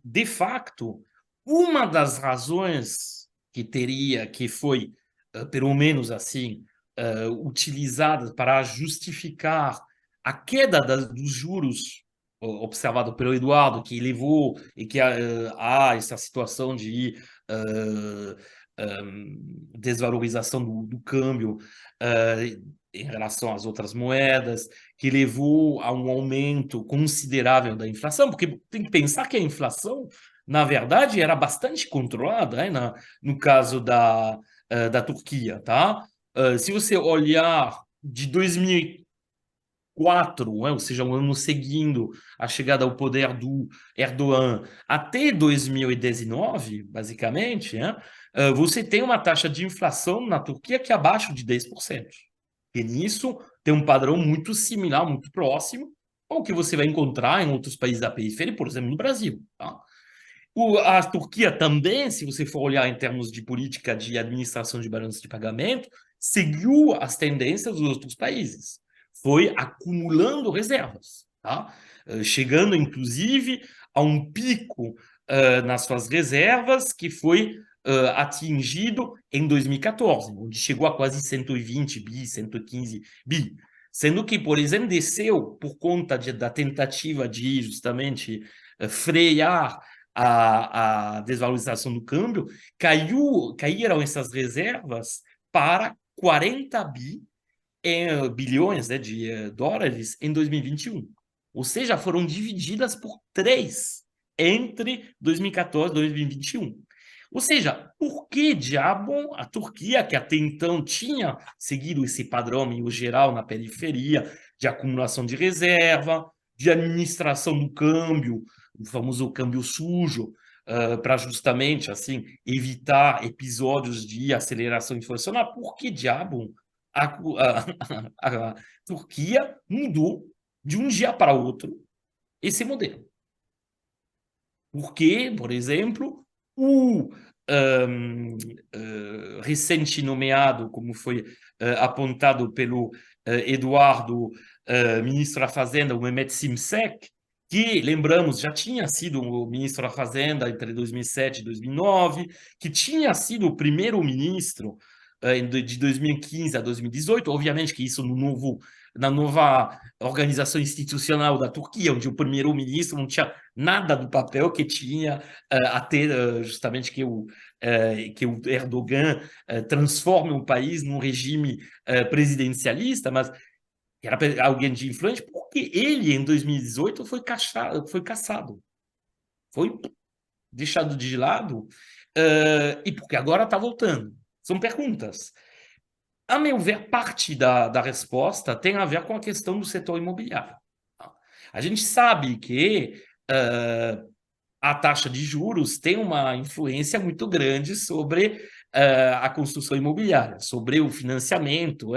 de facto, uma das razões que foi, pelo menos assim, utilizada para justificar a queda dos juros observado pelo Eduardo, que levou e que há essa situação de desvalorização do câmbio em relação às outras moedas, que levou a um aumento considerável da inflação, porque tem que pensar que a inflação, na verdade, era bastante controlada, no caso da Turquia, tá? Se você olhar de 2004, ou seja, um ano seguindo a chegada ao poder do Erdogan, até 2019, basicamente, você tem uma taxa de inflação na Turquia que é abaixo de 10%. E nisso tem um padrão muito similar, muito próximo ao que você vai encontrar em outros países da periferia, por exemplo, no Brasil. Tá? A Turquia também, se você for olhar em termos de política de administração de balanço de pagamento, seguiu as tendências dos outros países. Foi acumulando reservas, tá? Chegando, inclusive, a um pico nas suas reservas que foi atingido em 2014, onde chegou a quase 120 bi, 115 bi. Sendo que, por exemplo, desceu por conta da tentativa de justamente frear a desvalorização do câmbio, caíram essas reservas para 40 bilhões, né, de dólares em 2021. Ou seja, foram divididas por 3 entre 2014 e 2021. Ou seja, por que diabo a Turquia, que até então tinha seguido esse padrão meio geral na periferia, de acumulação de reserva, de administração do câmbio, o famoso câmbio sujo, para justamente assim evitar episódios de aceleração inflacionária, por que diabo a Turquia mudou de um dia para outro esse modelo? Porque, por exemplo, o recente nomeado, como foi apontado pelo Eduardo, ministro da Fazenda, o Mehmet Şimşek, que, lembramos, já tinha sido o ministro da Fazenda entre 2007 e 2009, que tinha sido o primeiro-ministro de 2015 a 2018, obviamente que isso na nova organização institucional da Turquia, onde o primeiro-ministro não tinha nada do papel que tinha até justamente que o Erdogan transforme o país num regime presidencialista, mas era alguém de influente, porque ele, em 2018, foi caçado, foi deixado de lado, e porque agora está voltando. São perguntas. A meu ver, parte da resposta tem a ver com a questão do setor imobiliário. A gente sabe que a taxa de juros tem uma influência muito grande sobre a construção imobiliária, sobre o financiamento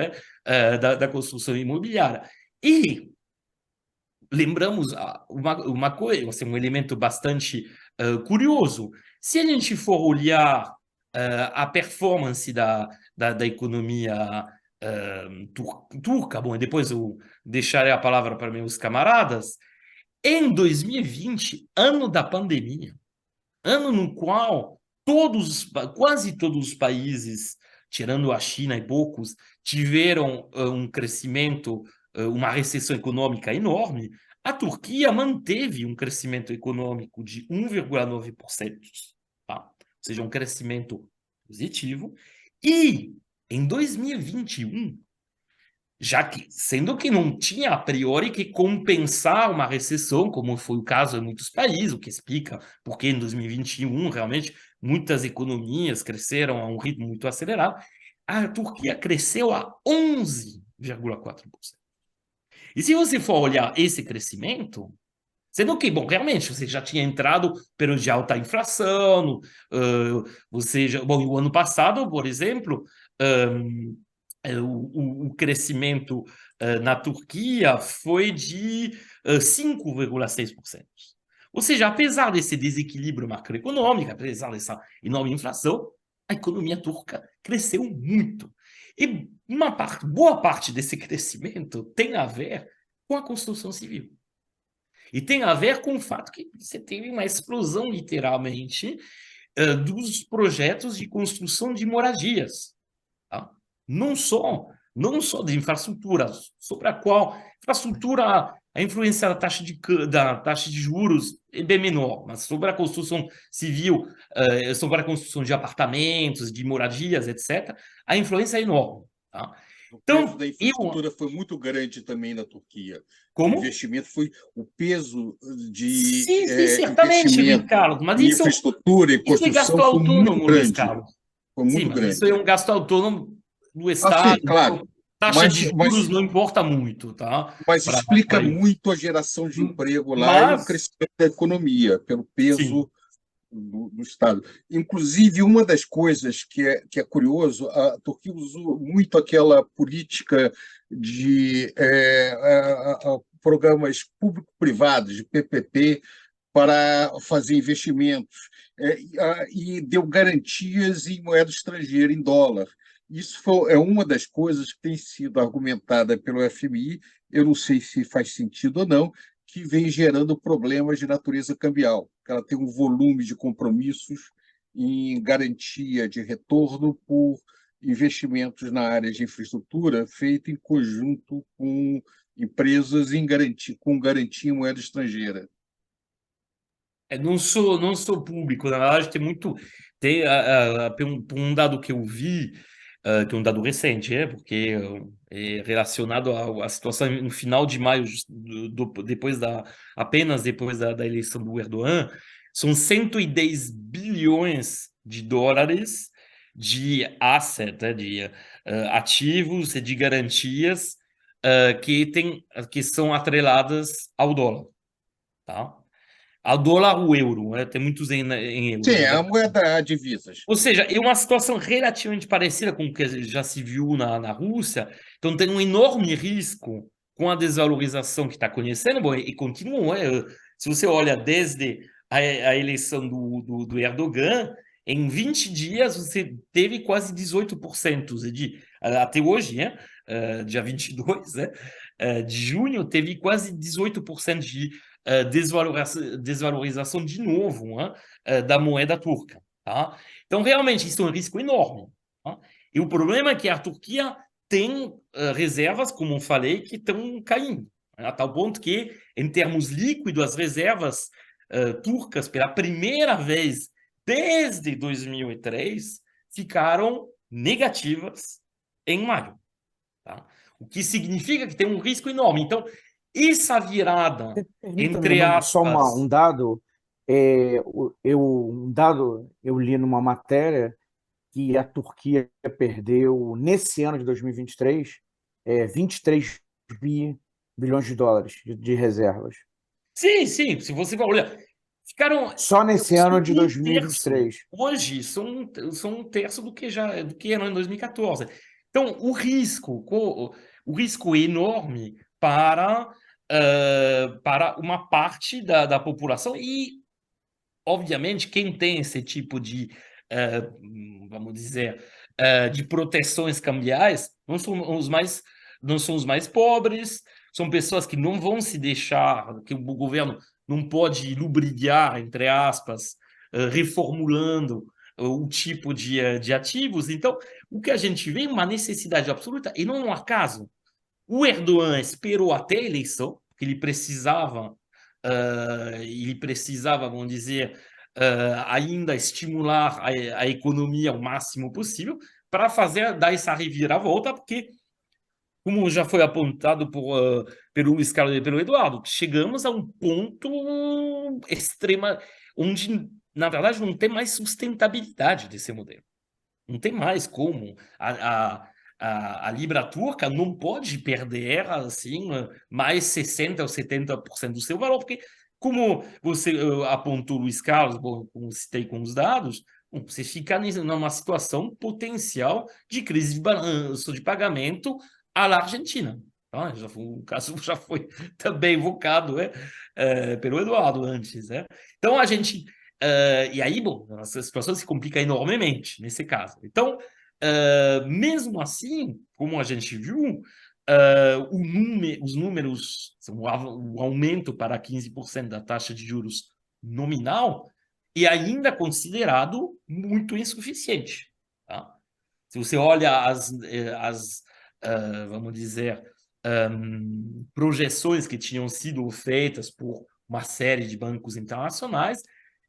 da construção imobiliária. E lembramos uma coisa, assim, um elemento bastante curioso. Se a gente for olhar a performance da economia turca, bom, depois eu deixarei a palavra para meus camaradas, em 2020, ano da pandemia, ano no qual quase todos os países, tirando a China e poucos, tiveram um crescimento, uma recessão econômica enorme, a Turquia manteve um crescimento econômico de 1,9%, tá? Ou seja, um crescimento positivo. E em 2021, já que, sendo que não tinha a priori que compensar uma recessão, como foi o caso em muitos países, o que explica porque em 2021 realmente muitas economias cresceram a um ritmo muito acelerado, a Turquia cresceu a 11,4%. E se você for olhar esse crescimento, sendo que, bom, realmente, você já tinha entrado período de alta inflação, você já, bom, e o ano passado, por exemplo, o crescimento na Turquia foi de 5,6%. Ou seja, apesar desse desequilíbrio macroeconômico, apesar dessa enorme inflação, a economia turca cresceu muito. E boa parte desse crescimento tem a ver com a construção civil. E tem a ver com o fato que você teve uma explosão, literalmente, dos projetos de construção de moradias. Tá? Não só, não só de infraestrutura, sobre a qual infraestrutura, a influência da taxa de juros é bem menor, mas sobre a construção civil, sobre a construção de apartamentos, de moradias, etc., a influência é enorme. Tá? O peso Então, da infraestrutura foi muito grande também na Turquia. O como? investimento foi o peso de Sim, sim, certamente, Luiz investimento Carlos, mas em infraestrutura e isso é gasto construção foi muito autônomo, Luiz grande. Carlos. Foi Sim, muito mas isso é grande. um gasto autônomo do Ah, sim, Estado. claro. Então, taxa Mas, de juros mas, não importa muito, tá? mas explica Para isso. muito a geração de emprego lá e o Mas, crescimento da economia, pelo sim, peso do Estado. Inclusive, uma das coisas que é curioso, a Turquia usou muito aquela política de programas público-privados, de PPP, para fazer investimentos, e deu garantias em moeda estrangeira, em dólar. É uma das coisas que tem sido argumentada pelo FMI, eu não sei se faz sentido ou não, que vem gerando problemas de natureza cambial. Ela tem um volume de compromissos em garantia de retorno por investimentos na área de infraestrutura feito em conjunto com empresas com garantia em moeda estrangeira. não sou público, na verdade, por um dado que eu vi, que é um dado recente, porque é relacionado à situação no final de maio, apenas depois da eleição do Erdogan, são 110 bilhões de dólares de de ativos e de garantias que são atreladas ao dólar, tá? Ao dólar, o euro, né? Tem muitos em Sim, euros, é na a verdade. moeda de divisas. Ou seja, é uma situação relativamente parecida com o que já se viu na Rússia. Então, tem um enorme risco com a desvalorização que está conhecendo, bom, e continua. Se você olha desde a eleição do Erdogan, em 20 dias você teve quase 18% até hoje, né? Dia 22, né? De junho, teve quase 18% de desvalorização de novo, né? Da moeda turca. Tá? Então, realmente, isso é um risco enorme. Tá? E o problema é que a Turquia tem reservas, como eu falei, que estão caindo, né? A tal ponto que, em termos líquidos, as reservas turcas, pela primeira vez desde 2003, ficaram negativas em maio. Tá? O que significa que tem um risco enorme. Então, essa virada, Permita-me entre só um aspas, dado. Um dado eu li numa matéria que a Turquia perdeu, nesse ano de 2023, 23 bilhões de dólares de reservas. sim, sim, se você vai olhar, ficaram Só nesse são ano de um terço. 2023. Hoje são um terço do que era em 2014. Então, o risco é enorme para uma parte da população e, obviamente, quem tem esse tipo vamos dizer, de proteções cambiais não são os mais pobres, são pessoas que não vão se deixar, que o governo não pode lubrificar, entre aspas, reformulando o tipo de ativos. Então, o que a gente vê é uma necessidade absoluta e não um acaso. O Erdogan esperou até a eleição, que ele precisava, vamos dizer, ainda estimular a economia o máximo possível para dar essa reviravolta, porque como já foi apontado pelo Luiz Carlos e pelo Eduardo, chegamos a um ponto extrema, onde, na verdade, não tem mais sustentabilidade desse modelo. Não tem mais como. A Libra turca não pode perder assim, mais 60% ou 70% do seu valor, porque, como você apontou, Luiz Carlos, bom, como citei com os dados, bom, você fica numa situação potencial de crise de balanço de pagamento à la Argentina. Tá? O caso já foi também evocado pelo Eduardo antes. Né? Então, a gente e aí, bom, a situação se complica enormemente nesse caso. Então, mesmo assim, como a gente viu, os números, o aumento para 15% da taxa de juros nominal é ainda considerado muito insuficiente. Tá? Se você olha vamos dizer, projeções que tinham sido feitas por uma série de bancos internacionais,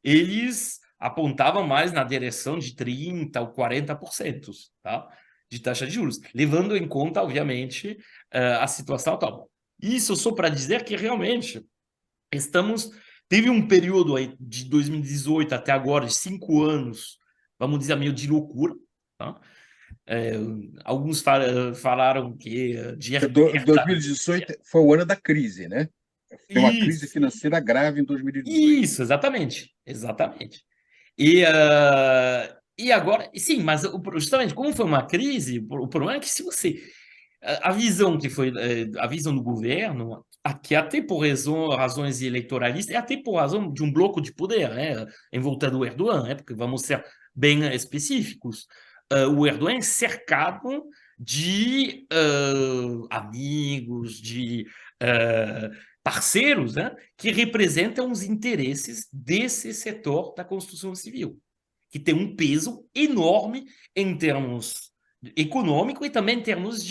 eles apontavam mais na direção de 30% ou 40%, tá? De taxa de juros, levando em conta, obviamente, a situação atual. Isso só para dizer que realmente teve um período aí de 2018 até agora, de 5 anos, vamos dizer, meio de loucura, tá? Alguns falaram que de 2018 foi o ano da crise, né? Tem uma crise isso, financeira grave em 2018. isso, exatamente, exatamente. E agora, sim, mas justamente como foi uma crise, o problema é que se você a visão que foi a visão do governo, aqui até por razões eleitoralistas, e até por razão de um bloco de poder, né, em volta do Erdogan, né, porque vamos ser bem específicos, o Erdogan é cercado de amigos, de parceiros, né, que representam os interesses desse setor da construção civil, que tem um peso enorme em termos econômico e também em termos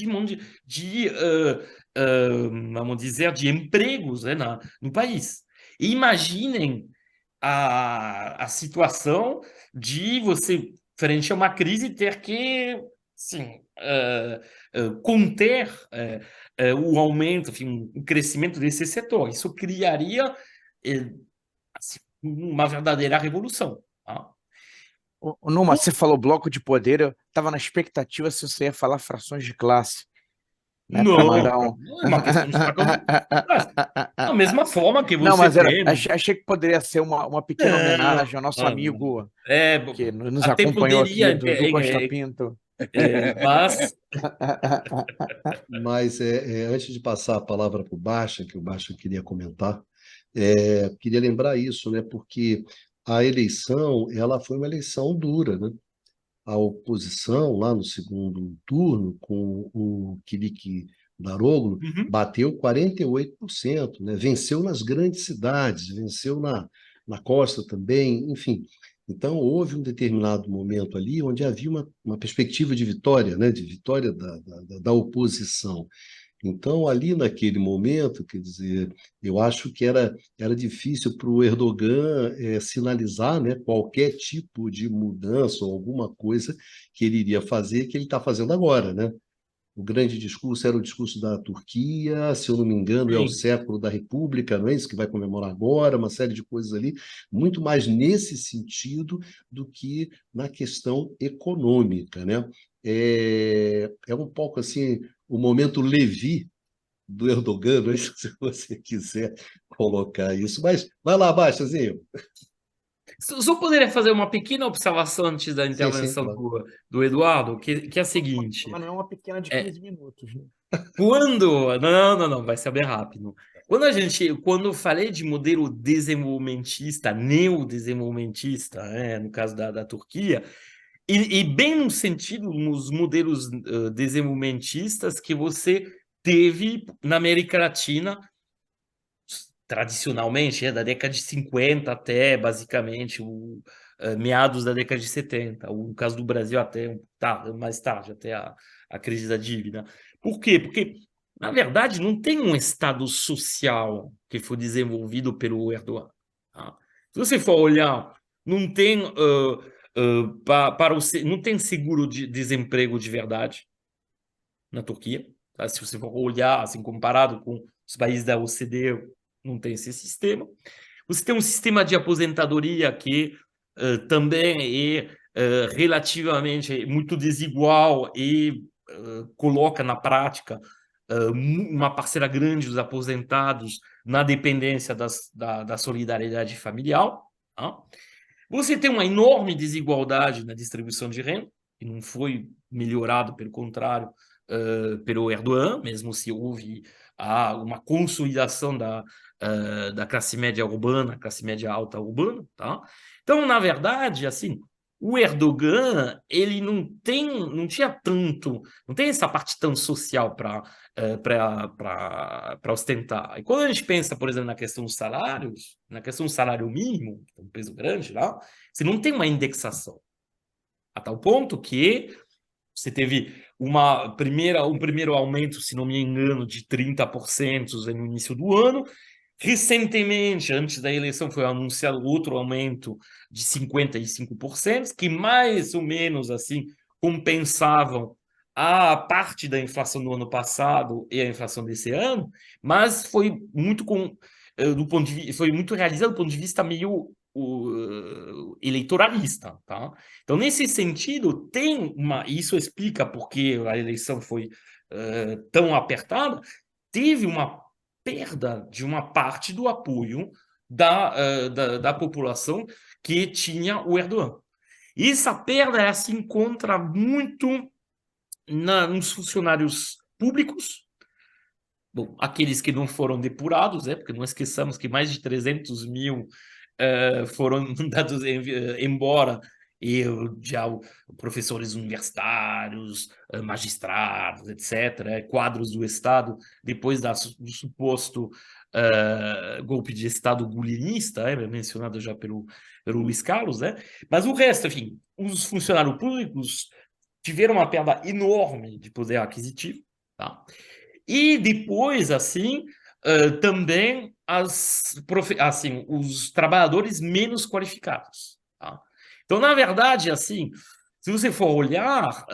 vamos dizer, de empregos, né, no país. E imaginem a situação de você, frente a uma crise, ter que, sim, conter o aumento, enfim, o crescimento desse setor. Isso criaria assim, uma verdadeira revolução. Tá? Numa, você falou bloco de poder, eu estava na expectativa se você ia falar frações de classe, né, para Não, mandar um. não é uma questão de fracasso. Da mesma forma que Não, você mas tem. achei que poderia ser uma pequena Não, homenagem ao nosso não, amigo é, que nos até acompanhou poderia, aqui, do Costa Pinto. mas Mas antes de passar a palavra para o Baixa, que o Baixa queria comentar, queria lembrar isso, né? Porque a eleição ela foi uma eleição dura, né? A oposição, lá no segundo turno, com o Kilik Daroglu, uhum, bateu 48%, né? Venceu nas grandes cidades, venceu na costa também, enfim. Então, houve um determinado momento ali onde havia uma perspectiva de vitória, né? De vitória da oposição. Então, ali naquele momento, quer dizer, eu acho que era difícil para o Erdogan sinalizar, né, qualquer tipo de mudança ou alguma coisa que ele iria fazer, que ele está fazendo agora, né? O grande discurso era o discurso da Turquia, se eu não me engano, é o sim, século da República, não é isso que vai comemorar agora, uma série de coisas ali, muito mais nesse sentido do que na questão econômica, né? É um pouco assim o momento Levi do Erdogan, não é isso, se você quiser colocar isso. Mas vai lá, Baixazinho. só poderia fazer uma pequena observação antes da Sim, sim, intervenção claro. do Eduardo, que é a seguinte: Mas não é uma pequena de é, 15 minutos, né? quando. Não, não, não, vai ser bem rápido. Quando eu falei de modelo desenvolvimentista, neodesenvolvimentista, né, no caso da Turquia, e bem no sentido, nos modelos desenvolvimentistas que você teve na América Latina, tradicionalmente, da década de 50 até, basicamente, meados da década de 70. No caso do Brasil, até mais tarde, até a crise da dívida. Por quê? Porque, na verdade, não tem um Estado social que foi desenvolvido pelo Erdogan. Tá? Se você for olhar, não tem, não tem seguro de desemprego de verdade na Turquia. tá? Se você for olhar, assim, comparado com os países da OCDE, não tem esse sistema. Você tem um sistema de aposentadoria que também é relativamente muito desigual e coloca na prática uma parcela grande dos aposentados na dependência da solidariedade familiar. Tá? Você tem uma enorme desigualdade na distribuição de renda, que não foi melhorado, pelo contrário, pelo Erdogan, mesmo se houve uma consolidação da classe média urbana, classe média alta urbana. Tá? Então, na verdade, assim, o Erdogan, ele não tinha tanto, não tem essa parte tão social para ostentar. E quando a gente pensa, por exemplo, na questão dos salários, na questão do salário mínimo, que tem um peso grande lá, você não tem uma indexação. A tal ponto que você teve um primeiro aumento, se não me engano, de 30% no início do ano. Recentemente, antes da eleição, foi anunciado outro aumento de 55%, que mais ou menos assim compensavam a parte da inflação do ano passado e a inflação desse ano, mas foi muito foi muito realizado do ponto de vista meio eleitoralista, tá? Então, nesse sentido, isso explica por que a eleição foi tão apertada, teve uma perda de uma parte do apoio da população que tinha o Erdogan. E essa perda ela se encontra muito nos funcionários públicos, bom, aqueles que não foram depurados, porque não esqueçamos que mais de 300 mil foram mandados embora, e já professores universitários, magistrados, etc., quadros do Estado, depois do suposto golpe de Estado gulinista, mencionado já pelo Luiz Carlos, né? Mas o resto, enfim, os funcionários públicos tiveram uma perda enorme de poder aquisitivo, tá? E depois, assim, também assim, os trabalhadores menos qualificados. Tá? Então, na verdade, assim, se você for olhar,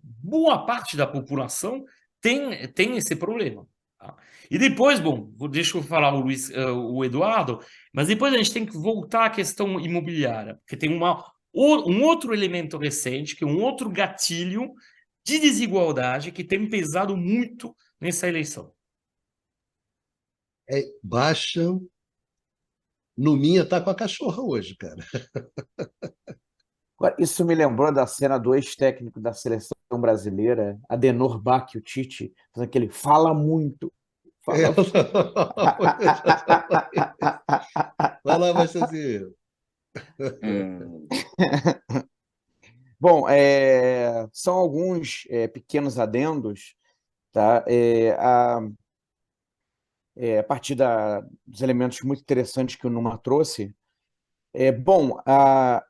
boa parte da população tem esse problema. Tá? E depois, bom, deixa eu falar o Eduardo, mas depois a gente tem que voltar à questão imobiliária, porque tem um outro elemento recente, que é um outro gatilho de desigualdade que tem pesado muito nessa eleição. Baixa. Numinha tá com a cachorra hoje, cara. Agora, isso me lembrou da cena do ex-técnico da seleção brasileira, Adenor Bach, o Tite, fazendo aquele fala muito. Fala muito. Vai lá, Baixazinho. Bom, são alguns pequenos adendos, tá? A partir dos elementos muito interessantes que o Numa trouxe. Bom, a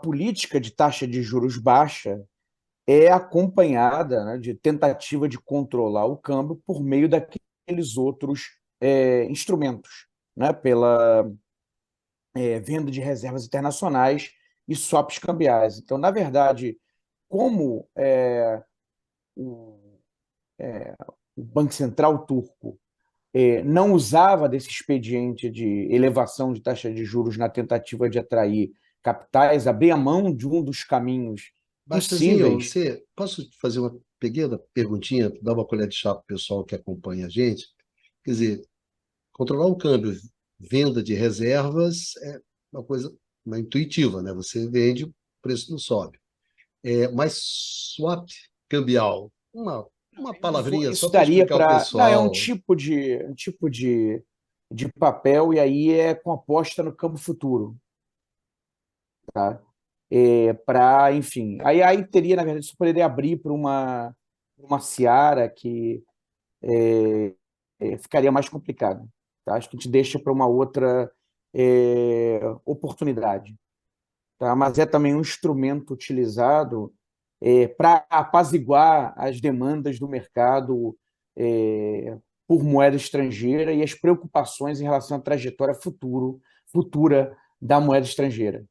política de taxa de juros baixa é acompanhada, né, de tentativa de controlar o câmbio por meio daqueles outros instrumentos, né, pela venda de reservas internacionais e swaps cambiais. Então, na verdade, como o Banco Central turco não usava desse expediente de elevação de taxa de juros na tentativa de atrair capitais, abria mão de um dos caminhos Baixazinho, possíveis. posso te fazer uma pequena perguntinha, dar uma colher de chá para o pessoal que acompanha a gente? Quer dizer, controlar o câmbio, venda de reservas é uma coisa intuitiva, né? Você vende, o preço não sobe. Mas swap cambial, uma palavrinha só Isso para daria explicar ao para. Não, é um pessoal. tipo de papel, e aí é com aposta no câmbio futuro. Tá? Enfim. Aí teria, na verdade, isso poderia abrir para uma seara que ficaria mais complicada. Tá? Acho que a gente deixa para uma outra oportunidade. Tá? Mas é também um instrumento utilizado para apaziguar as demandas do mercado por moeda estrangeira e as preocupações em relação à trajetória futura da moeda estrangeira.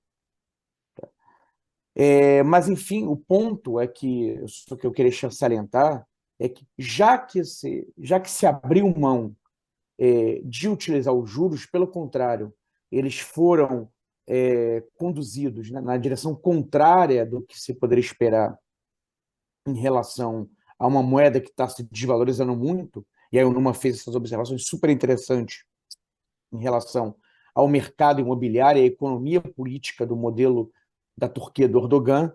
Mas, enfim, o ponto é que eu queria salientar é que já que se abriu mão de utilizar os juros, pelo contrário, eles foram conduzidos, né, na direção contrária do que se poderia esperar em relação a uma moeda que está se desvalorizando muito, e aí o Numa fez essas observações super interessantes em relação ao mercado imobiliário e à economia política do modelo da Turquia do Erdogan,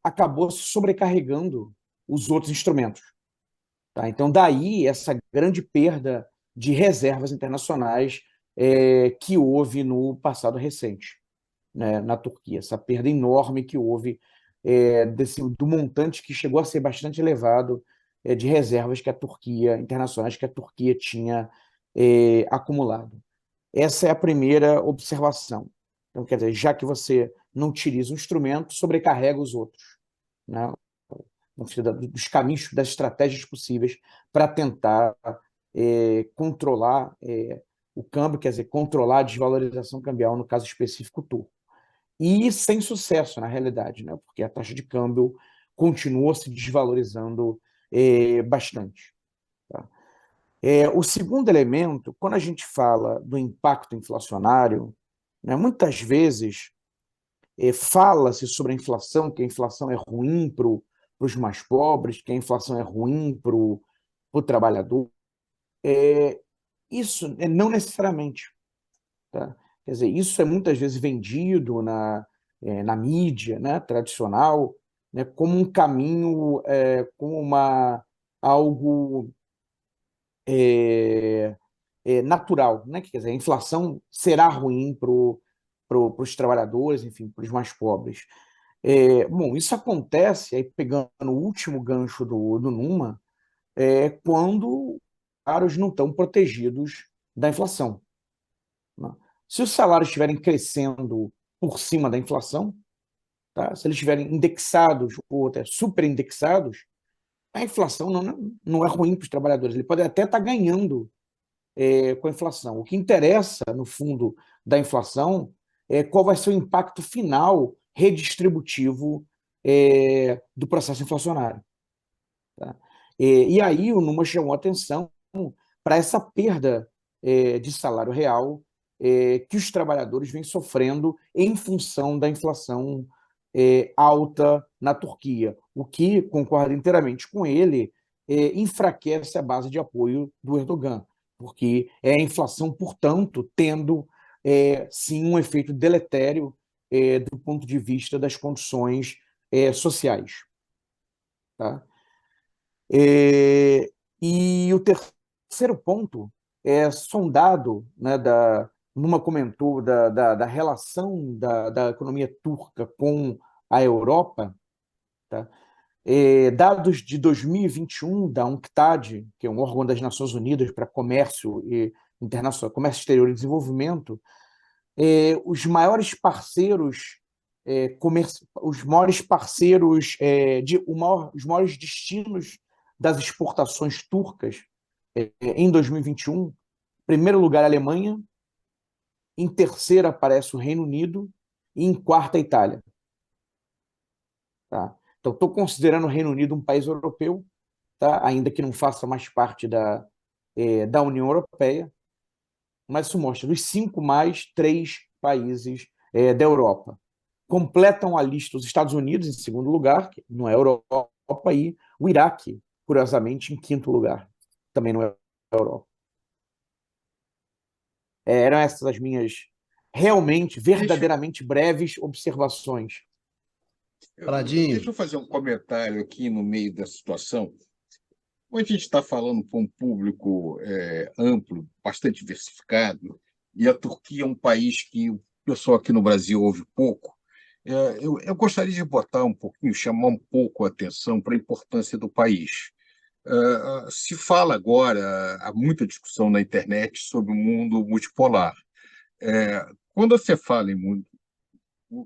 acabou sobrecarregando os outros instrumentos. Tá? Então, daí essa grande perda de reservas internacionais que houve no passado recente, né, na Turquia, essa perda enorme que houve do montante que chegou a ser bastante elevado de reservas internacionais que a Turquia tinha acumulado. Essa é a primeira observação. Então, quer dizer, já que você não utiliza um instrumento, sobrecarrega os outros, né? Dos caminhos, das estratégias possíveis para tentar controlar o câmbio, quer dizer, controlar a desvalorização cambial, no caso específico turco. E sem sucesso, na realidade, né? Porque a taxa de câmbio continuou se desvalorizando bastante. Tá? O segundo elemento, quando a gente fala do impacto inflacionário, né, muitas vezes fala-se sobre a inflação, que a inflação é ruim para os mais pobres, que a inflação é ruim para o trabalhador. Isso não necessariamente. Tá? Quer dizer, isso é muitas vezes vendido na mídia, né, tradicional, né, como um caminho, como algo natural, né? Quer dizer, a inflação será ruim para os trabalhadores, enfim, para os mais pobres. Bom, isso acontece, aí pegando o último gancho do Numa, quando os salários não estão protegidos da inflação. Né? Se os salários estiverem crescendo por cima da inflação, tá? Se eles estiverem indexados ou até superindexados, a inflação não é ruim para os trabalhadores. Ele pode até estar ganhando com a inflação. O que interessa, no fundo, da inflação é qual vai ser o impacto final redistributivo do processo inflacionário. Tá? E aí o Numa chamou atenção para essa perda de salário real que os trabalhadores vêm sofrendo em função da inflação alta na Turquia, o que, concordo inteiramente com ele, enfraquece a base de apoio do Erdogan, porque é a inflação, portanto, tendo, sim, um efeito deletério do ponto de vista das condições sociais. Tá? E o terceiro ponto é sondado, né, Numa comentou da relação da economia turca com a Europa, tá? Dados de 2021 da UNCTAD, que é um órgão das Nações Unidas para Comércio Internacional, Comércio Exterior e Desenvolvimento, os maiores parceiros os maiores parceiros os maiores destinos das exportações turcas em 2021, em primeiro lugar a Alemanha, em terceiro aparece o Reino Unido e em quarta a Itália. Tá? Então, estou considerando o Reino Unido um país europeu, tá? Ainda que não faça mais parte da União Europeia, mas isso mostra dos 5 mais 3 países da Europa. Completam a lista os Estados Unidos, em segundo lugar, que não é Europa, e o Iraque, curiosamente, em quinto lugar, também não é Europa. Eram essas as minhas realmente, verdadeiramente breves observações. Deixa eu fazer um comentário aqui no meio da situação. Como a gente está falando para um público amplo, bastante diversificado, e a Turquia é um país que o pessoal aqui no Brasil ouve pouco, eu gostaria de botar um pouquinho, chamar um pouco a atenção para a importância do país. Se fala agora, há muita discussão na internet sobre o mundo multipolar. Quando você fala em mundo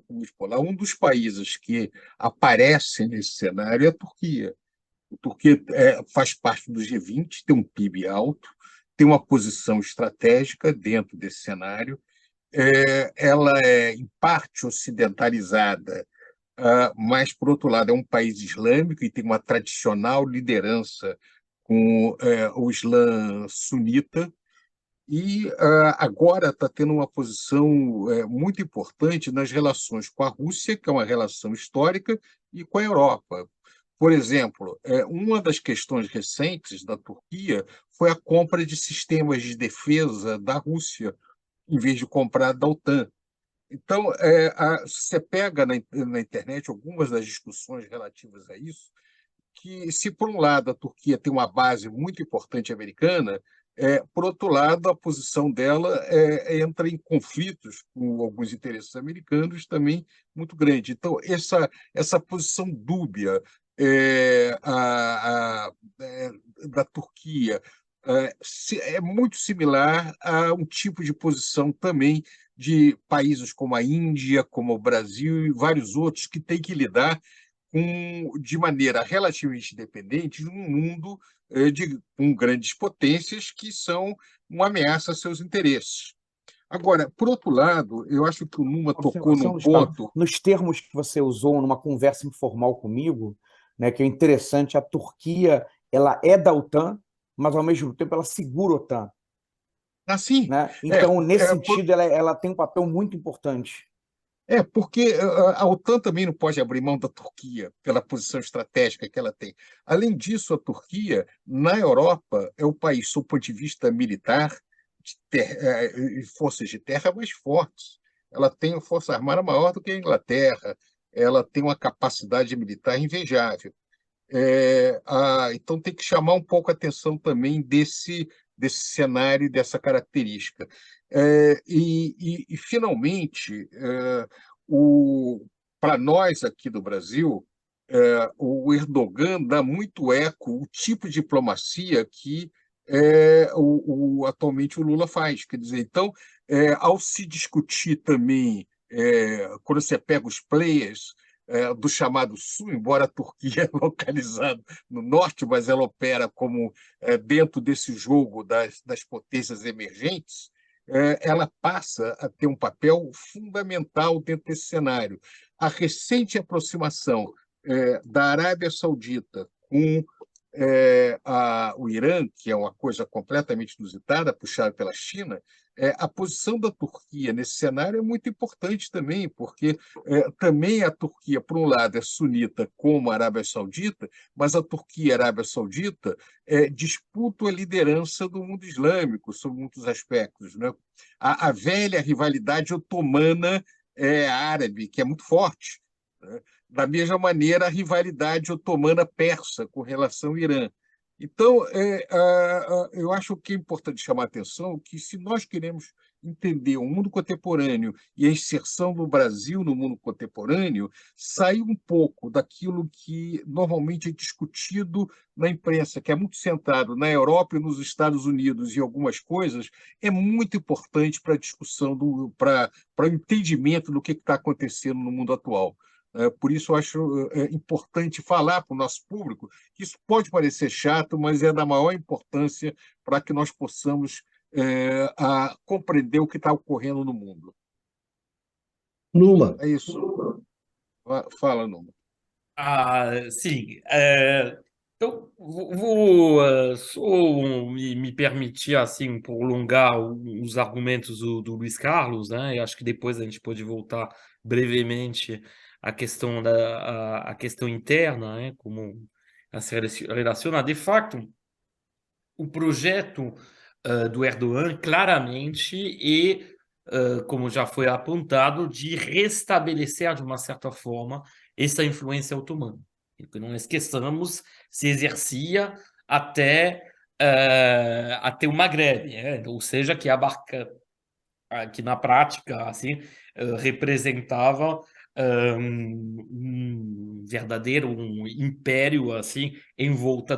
multipolar, um dos países que aparece nesse cenário é a Turquia. A Turquia faz parte do G20, tem um PIB alto, tem uma posição estratégica dentro desse cenário. Ela é, em parte, ocidentalizada mas, por outro lado, é um país islâmico e tem uma tradicional liderança com o Islã sunita, e agora está tendo uma posição muito importante nas relações com a Rússia, que é uma relação histórica, e com a Europa. Por exemplo, uma das questões recentes da Turquia foi a compra de sistemas de defesa da Rússia, em vez de comprar da OTAN. Então, você pega na internet algumas das discussões relativas a isso, que, se por um lado a Turquia tem uma base muito importante americana, por outro lado, a posição dela entra em conflitos com alguns interesses americanos também muito grande. Então, essa posição dúbia é, da Turquia é muito similar a um tipo de posição também de países como a Índia, como o Brasil e vários outros que têm que lidar de maneira relativamente independente num mundo com grandes potências que são uma ameaça a seus interesses. Agora, por outro lado, eu acho que o Numa tocou Observação, num Luiz Carlos, ponto. nos termos que você usou numa conversa informal comigo, né, que é interessante, a Turquia ela é da OTAN, mas ao mesmo tempo ela segura a OTAN, Assim, né? é, Então, nesse é, sentido, ela tem um papel muito importante. porque a OTAN também não pode abrir mão da Turquia pela posição estratégica que ela tem. Além disso, a Turquia, na Europa, é o país, sob o ponto de vista militar, e forças de terra mais fortes. Ela tem uma força armada maior do que a Inglaterra, ela tem uma capacidade militar invejável. Então, tem que chamar um pouco a atenção também desse cenário e dessa característica. Finalmente, para nós aqui do Brasil, o Erdogan dá muito eco o tipo de diplomacia que atualmente o Lula faz. Quer dizer, então, ao se discutir também, quando você pega os players do chamado Sul, embora a Turquia é localizada no norte, mas ela opera como dentro desse jogo das potências emergentes, ela passa a ter um papel fundamental dentro desse cenário. A recente aproximação da Arábia Saudita com o Irã, que é uma coisa completamente inusitada, puxada pela China, a posição da Turquia nesse cenário é muito importante também, porque também a Turquia, por um lado, é sunita como a Arábia Saudita, mas a Turquia e a Arábia Saudita disputam a liderança do mundo islâmico sob muitos aspectos, né? A velha rivalidade otomana árabe, que é muito forte, né? Da mesma maneira, a rivalidade otomana-persa com relação ao Irã. Então, eu acho que é importante chamar a atenção que, se nós queremos entender o mundo contemporâneo e a inserção do Brasil no mundo contemporâneo, sair um pouco daquilo que normalmente é discutido na imprensa, que é muito centrado na Europa e nos Estados Unidos e algumas coisas, é muito importante para a discussão, para o entendimento do que está acontecendo no mundo atual. Por isso, eu acho importante falar para o nosso público que isso pode parecer chato, mas é da maior importância para que nós possamos compreender o que está ocorrendo no mundo. Numa, É isso. Fala, Numa. Sim. Então, só me permitir assim prolongar os argumentos do Luiz Carlos, né? E acho que depois a gente pode voltar brevemente à questão a questão interna, né? Como a se relaciona. De fato, o projeto do Erdogan claramente como já foi apontado, de restabelecer de uma certa forma essa influência otomana. E que não esqueçamos, se exercia até o Maghreb, ou seja, que abarca, que na prática assim representava um verdadeiro império assim em volta É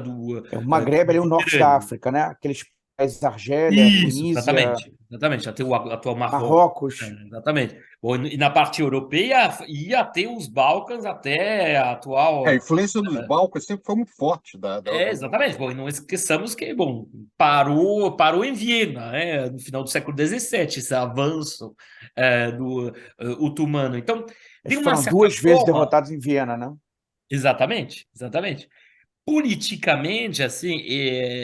o do Maghreb, ali o norte da Mediterrâneo. África, né? Aqueles países, Argélia, Isso, Tunísia, exatamente, exatamente. Até o atual Marrocos, Marrocos. exatamente. Bom, e na parte europeia ia até os Balcãs, até a A atual. influência dos Balcãs sempre foi muito forte do mundo Exatamente. Bom, e não esqueçamos que, bom, parou em Viena, no final do século XVII, esse avanço do otomano. Então, Eles De uma foram certa duas vezes forma, derrotados em Viena, né? exatamente, exatamente. Politicamente, assim,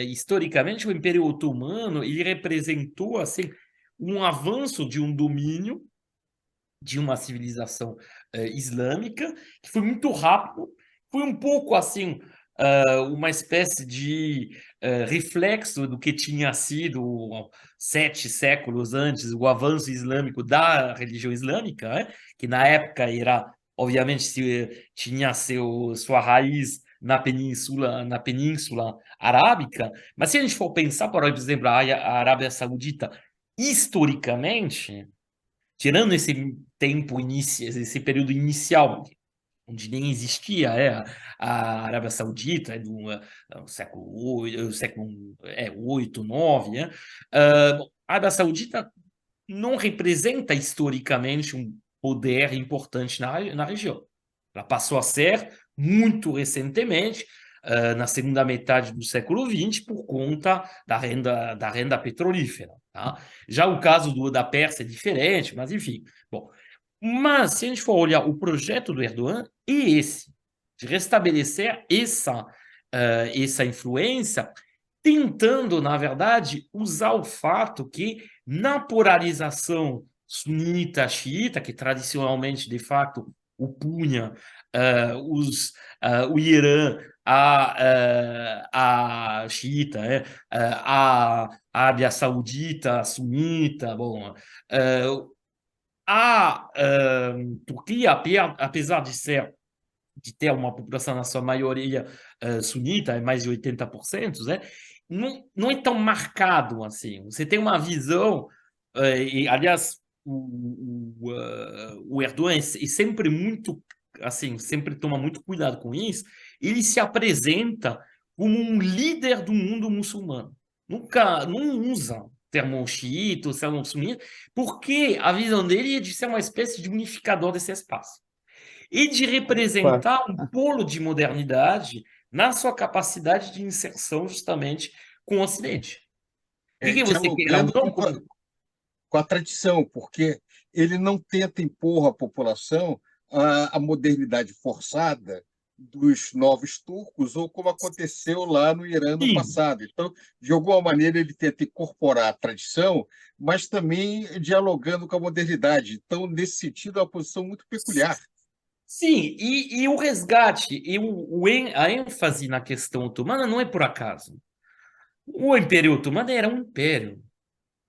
historicamente, o Império Otomano ele representou assim um avanço de um domínio de uma civilização islâmica que foi muito rápido, foi um pouco assim uma espécie de reflexo do que tinha sido 7 séculos antes o avanço islâmico da religião islâmica, né? Que na época era, obviamente, tinha sua raiz na Península Arábica, mas se a gente for pensar, por exemplo, a Arábia Saudita, historicamente, tirando esse esse período inicial, onde nem existia a Arábia Saudita, do século 8, 9, né? Bom, a Arábia Saudita não representa historicamente um poder importante na região. Ela passou a ser muito recentemente, na segunda metade do século XX, por conta da renda petrolífera. Tá? Já o caso da Pérsia é diferente, mas enfim. Bom, mas se a gente for olhar o projeto do Erdogan, é esse, de restabelecer essa influência, tentando, na verdade, usar o fato que na polarização sunita-xiita, que tradicionalmente, de fato, opunha o Irã a xiita, a Arábia Saudita, a sunita, bom, a Turquia, apesar de ter uma população na sua maioria sunita, é mais de 80%, né? Não é tão marcado assim. Você tem uma visão, e aliás, o Erdogan é sempre muito, assim, sempre toma muito cuidado com isso. Ele se apresenta como um líder do mundo muçulmano. Nunca, não usa termo xiita, termo sunita, porque a visão dele é de ser uma espécie de unificador desse espaço e de Opa. representar um polo de modernidade na sua capacidade de inserção justamente com o Ocidente. O que você quer? Dialogando Não com a tradição, porque ele não tenta impor à população a modernidade forçada dos novos turcos, ou como aconteceu lá no Irã no sim, passado. Então, de alguma maneira, ele tenta incorporar a tradição, mas também dialogando com a modernidade. Então, nesse sentido, é uma posição muito peculiar. sim, e o resgate, a ênfase na questão otomana não é por acaso. O Império Otomano era um império.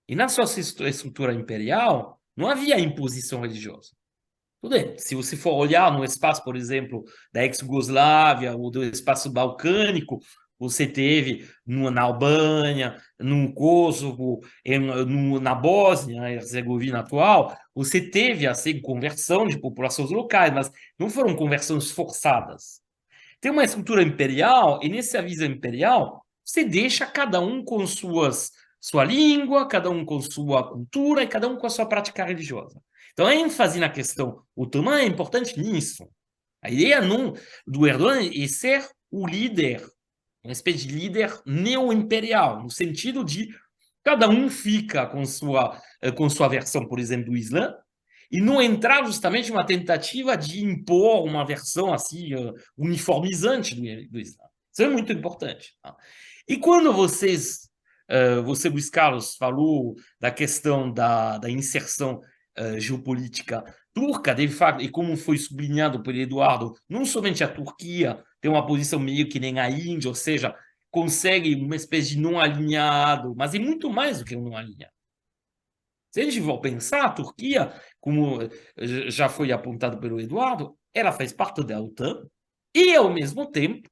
E na sua estrutura imperial, não havia imposição religiosa. Tudo bem, se você for olhar no espaço, por exemplo, da ex-Yugoslávia ou do espaço balcânico, você teve na Albânia, no Kosovo, na Bósnia e Herzegovina atual, você teve assim conversão de populações locais, mas não foram conversões forçadas. Tem uma estrutura imperial, e nessa visão imperial, você deixa cada um com sua língua, cada um com sua cultura e cada um com a sua prática religiosa. Então, a ênfase na questão otomã é importante nisso. A ideia do Erdogan é ser o líder, uma espécie de líder neo-imperial, no sentido de cada um fica com sua versão, por exemplo, do Islã, e não entrar justamente em uma tentativa de impor uma versão assim uniformizante do Islã. Isso é muito importante. Tá? E quando você, Luiz Carlos, falou da questão da inserção geopolítica turca, de fato, e como foi sublinhado por Eduardo, não somente a Turquia tem uma posição meio que nem a Índia, ou seja, consegue uma espécie de não alinhado, mas é muito mais do que um não alinhado. Se a gente for pensar, a Turquia, como já foi apontado pelo Eduardo, ela faz parte da OTAN e, ao mesmo tempo,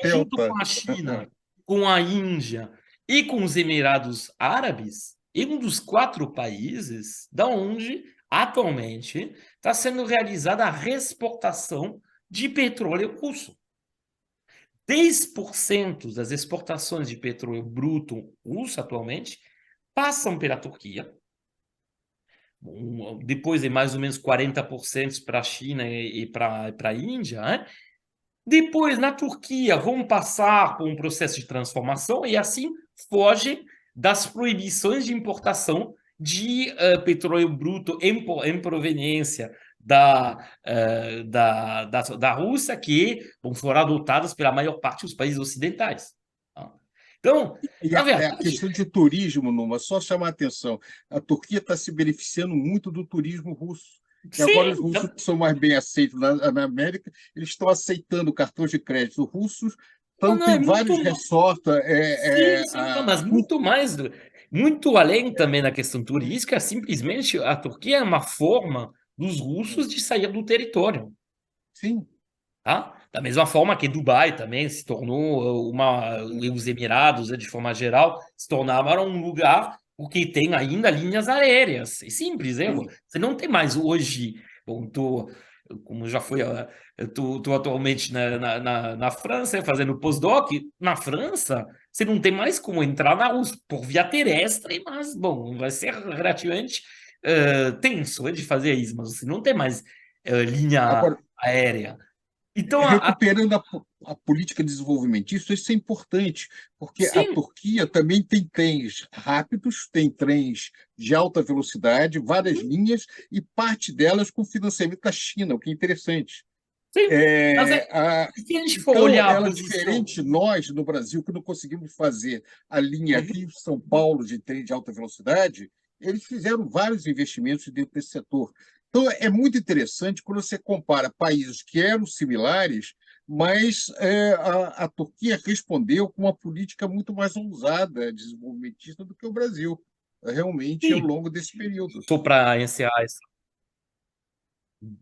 junto Potenta. com a China, com a Índia e com os Emirados Árabes, é um dos 4 países da onde, atualmente, está sendo realizada a reexportação de petróleo russo. 10% das exportações de petróleo bruto russo atualmente passam pela Turquia. Depois de mais ou menos 40% para a China e para a Índia. Né? Depois, na Turquia, vão passar por um processo de transformação e assim fogem das proibições de importação de petróleo bruto em proveniência da Rússia, que foram adotadas pela maior parte dos países ocidentais. Tá? Então, E na a verdade, questão de turismo, Numa, só chamar a atenção, a Turquia está se beneficiando muito do turismo russo. E agora os sim, russos são mais bem aceitos na América, eles estão aceitando cartões de crédito russos, não, então não, é tem muito. vários resorts. Sim, sim, não, mas muito mais, muito além também da questão turística, simplesmente a Turquia é uma forma dos russos de sair do território. Sim, Tá? Da mesma forma que Dubai também se tornou os Emirados, né, de forma geral, se tornaram um lugar porque tem ainda linhas aéreas. É simples, né? sim. Você não tem mais hoje, bom, como já foi, eu tô atualmente na França, fazendo postdoc. Na França, você não tem mais como entrar na Rússia por via terrestre, mas, bom, vai ser relativamente tenso, de fazer isso, mas você não tem mais linha Agora, aérea. Então, recuperando a política de desenvolvimento. Isso é importante, porque a sim, Turquia também tem trens rápidos, tem trens de alta velocidade, várias linhas, e parte delas com financiamento da China, o que é interessante. sim. Mas se a gente for Então, olhar a ela é posição. diferente, nós, no Brasil, que não conseguimos fazer a linha Uhum. Rio-São Paulo de trem de alta velocidade, eles fizeram vários investimentos dentro desse setor. Então, é muito interessante quando você compara países que eram similares, mas a Turquia respondeu com uma política muito mais ousada, desenvolvimentista, do que o Brasil, realmente, ao Sim, longo desse período. só para encerrar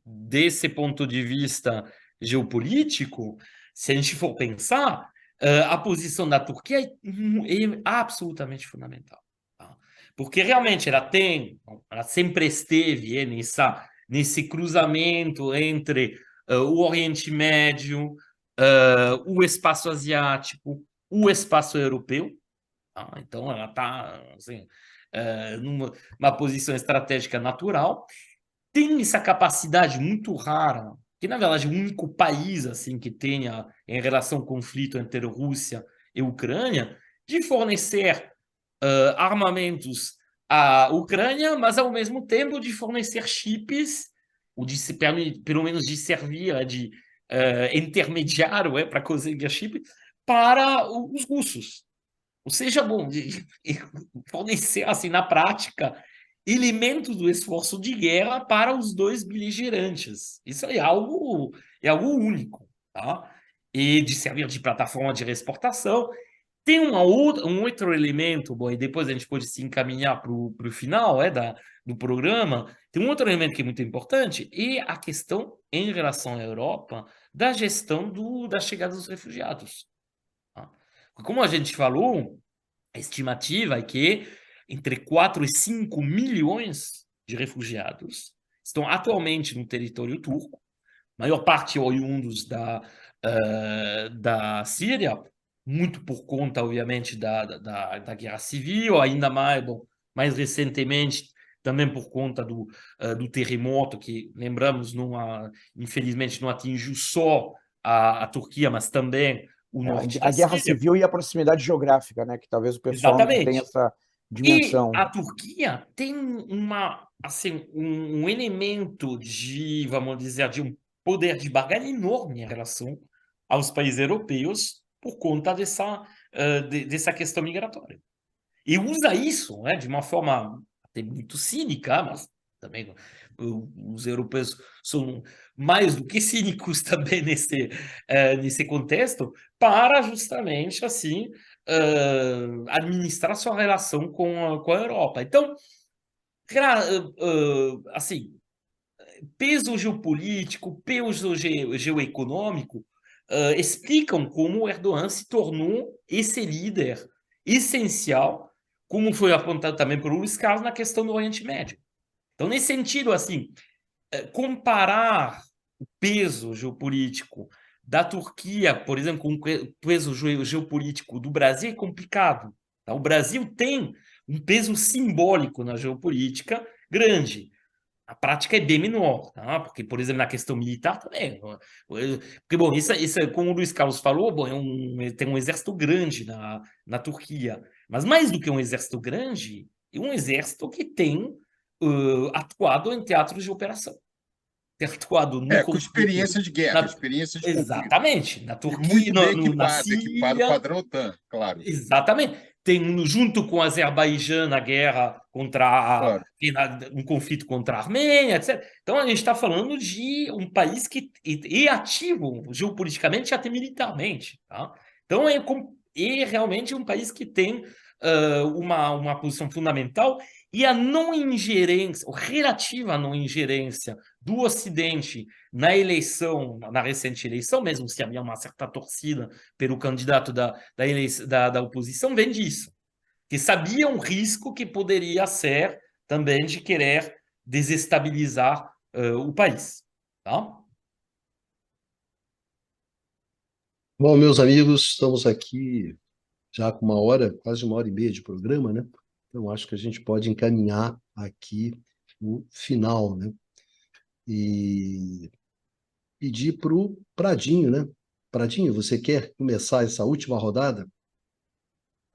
desse ponto de vista geopolítico, se a gente for pensar, a posição da Turquia é absolutamente fundamental. Tá? Porque realmente ela sempre esteve nesse cruzamento entre o Oriente Médio, o espaço asiático, o espaço europeu. Tá? Então, ela está assim, numa posição estratégica natural, tem essa capacidade muito rara, que na verdade é o único país assim que tenha em relação ao conflito entre Rússia e Ucrânia, de fornecer armamentos à Ucrânia, mas ao mesmo tempo de fornecer chips, ou de se, pelo menos de servir de intermediário para conseguir chip para os russos. Ou seja, bom, de fornecer assim na prática elementos do esforço de guerra para os dois beligerantes. Isso é algo único, tá? E de servir de plataforma de exportação. Tem um outro elemento, bom, e depois a gente pode se encaminhar para o final do programa. Tem um outro elemento que é muito importante, e a questão em relação à Europa da gestão da chegada dos refugiados. Tá? Como a gente falou, a estimativa é que entre 4 e 5 milhões de refugiados estão atualmente no território turco, maior parte oriundos da Síria, muito por conta, obviamente, da guerra civil, ainda mais, bom, mais recentemente, também por conta do terremoto, que, lembramos, infelizmente não atingiu só a Turquia, mas também o norte A da guerra Síria. civil e a proximidade geográfica, né? Que talvez o pessoal não tenha Exatamente. essa E dimensão. a Turquia tem assim, um elemento vamos dizer, de um poder de barganha enorme em relação aos países europeus por conta dessa questão migratória. E usa isso, né, de uma forma até muito cínica, mas também os europeus são mais do que cínicos também nesse contexto, para justamente assim administrar sua relação com a Europa. Então, assim, peso geopolítico, peso geoeconômico explicam como o Erdogan se tornou esse líder essencial, como foi apontado também por Luiz Carlos na questão do Oriente Médio. Então, nesse sentido, assim, comparar o peso geopolítico da Turquia, por exemplo, com o peso geopolítico do Brasil é complicado. Tá? O Brasil tem um peso simbólico na geopolítica grande. A prática é bem menor, tá? Porque, por exemplo, na questão militar também. Porque, bom, como o Luiz Carlos falou, bom, tem um exército grande na Turquia. Mas mais do que um exército grande, e um exército que tem atuado em teatros de operação, tem atuado no Com conflito. experiência de guerra, experiência de conflito. Exatamente, na E Turquia, muito bem na equipado Síria. padrão OTAN, claro. Exatamente. Tem, junto com o Azerbaijão, a guerra contra Claro. um conflito contra a Armênia, etc. Então, a gente está falando de um país que é ativo geopoliticamente e até militarmente. Tá? Então, é realmente um país que tem uma posição fundamental e a não ingerência, ou relativa não ingerência do Ocidente na eleição, na recente eleição, mesmo se havia uma certa torcida pelo candidato da oposição, vem disso. Que sabia um risco que poderia ser também de querer desestabilizar o país. Tá? Bom, meus amigos, estamos aqui já com uma hora, quase 1 hora e meia de programa, né? Então, acho que a gente pode encaminhar aqui o final, né? E pedir para o Pradinho, né? Pradinho, você quer começar essa última rodada?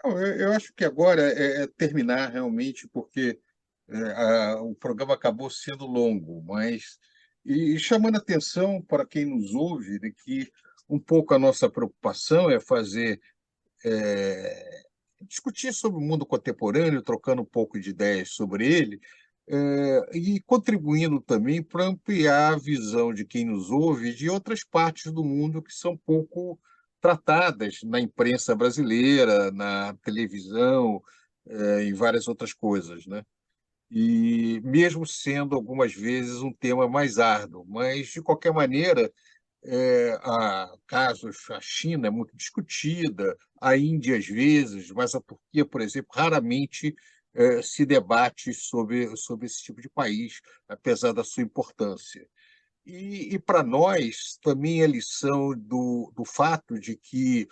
Não, eu acho que agora é terminar realmente, porque o programa acabou sendo longo, mas e chamando atenção para quem nos ouve de que um pouco a nossa preocupação é fazer discutir sobre o mundo contemporâneo, trocando um pouco de ideias sobre ele, e contribuindo também para ampliar a visão de quem nos ouve de outras partes do mundo que são pouco tratadas na imprensa brasileira, na televisão, e várias outras coisas, né? E mesmo sendo algumas vezes um tema mais árduo, mas de qualquer maneira há casos, a China é muito discutida, a Índia às vezes, mas a Turquia, por exemplo, raramente se debate sobre esse tipo de país, apesar da sua importância. E para nós, também a lição do fato de que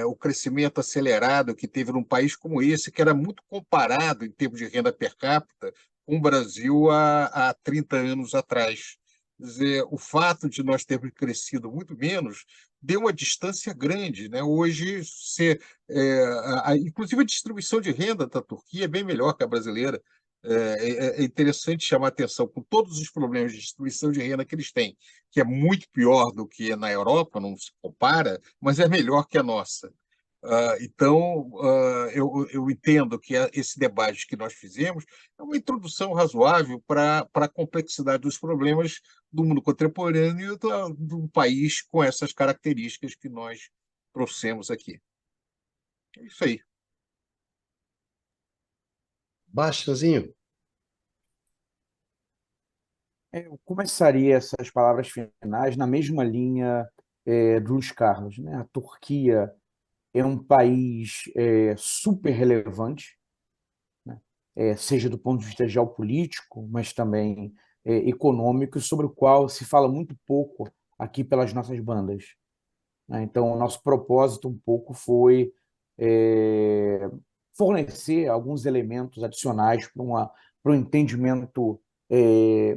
o crescimento acelerado que teve num país como esse, que era muito comparado em termos de renda per capita com o Brasil há 30 anos atrás. Quer dizer, o fato de nós termos crescido muito menos deu uma distância grande, né? Hoje, inclusive a distribuição de renda da Turquia é bem melhor que a brasileira. É interessante chamar a atenção com todos os problemas de distribuição de renda que eles têm, que é muito pior do que na Europa, não se compara, mas é melhor que a nossa. Então, eu entendo que esse debate que nós fizemos é uma introdução razoável para a complexidade dos problemas do mundo contemporâneo de um país com essas características que nós trouxemos aqui. É isso aí. Bastazinho. Eu começaria essas palavras finais na mesma linha do Luiz Carlos, né? A Turquia é um país super relevante, né? Seja do ponto de vista geopolítico, mas também econômico, sobre o qual se fala muito pouco aqui pelas nossas bandas, né? Então, o nosso propósito um pouco foi é, fornecer alguns elementos adicionais para um entendimento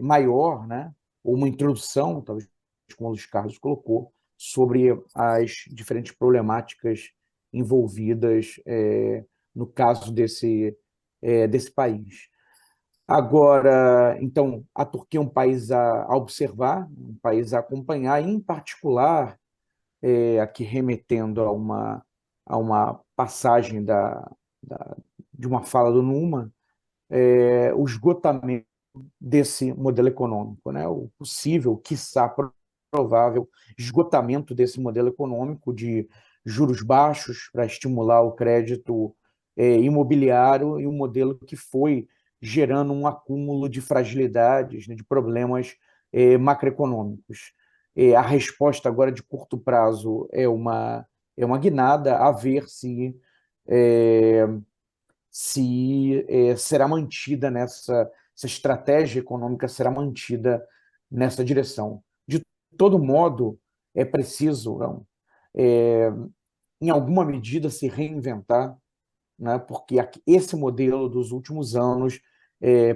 maior, né? Ou uma introdução, talvez, como o Luiz Carlos colocou, sobre as diferentes problemáticas envolvidas no caso desse país. Agora, então, a Turquia é um país a observar, um país a acompanhar, e, em particular, aqui remetendo a uma passagem de uma fala do Numa, o esgotamento desse modelo econômico, né? O possível, quiçá provável, esgotamento desse modelo econômico de juros baixos para estimular o crédito imobiliário, e um modelo que foi gerando um acúmulo de fragilidades, né, de problemas macroeconômicos. A resposta agora de curto prazo é uma guinada a ver se será mantida essa estratégia econômica será mantida nessa direção. De todo modo, é preciso, não, é, em alguma medida, se reinventar, né, porque esse modelo dos últimos anos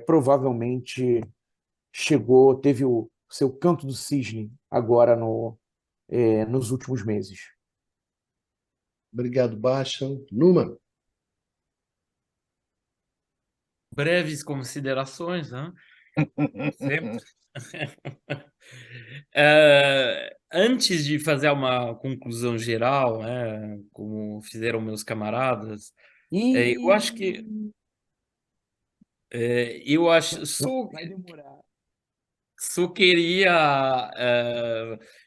provavelmente teve o seu canto do cisne agora nos últimos meses. Obrigado, Basta. Numa. breves considerações, né? Sempre. Antes de fazer uma conclusão geral, né, como fizeram meus camaradas, eu acho que Vai demorar. só queria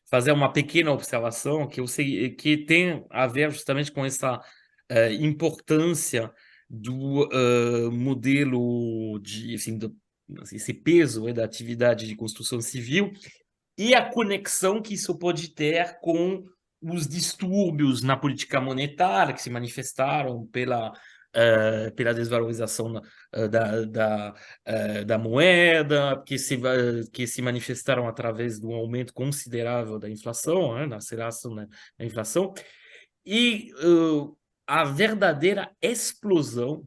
fazer uma pequena observação que eu sei que tem a ver justamente com essa importância do modelo de, assim, esse peso, da atividade de construção civil e a conexão que isso pode ter com os distúrbios na política monetária que se manifestaram pela desvalorização da moeda, que se manifestaram através de um aumento considerável da inflação, né, na aceleração da inflação, e a verdadeira explosão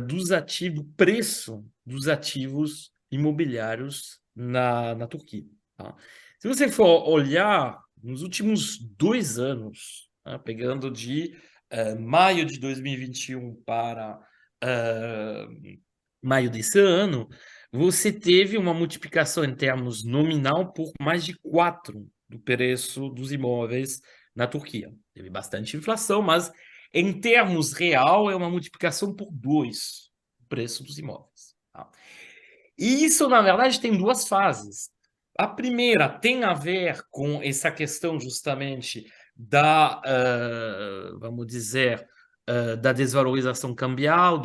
dos ativos, preço dos ativos imobiliários na Turquia. Tá? Se você for olhar nos últimos 2 anos, tá? Pegando de maio de 2021 para maio desse ano, você teve uma multiplicação em termos nominal por mais de 4 do preço dos imóveis na Turquia. Teve bastante inflação, mas em termos real é uma multiplicação por 2 do preço dos imóveis. Tá? E isso, na verdade, tem 2 fases. A primeira tem a ver com essa questão justamente vamos dizer, da desvalorização cambial,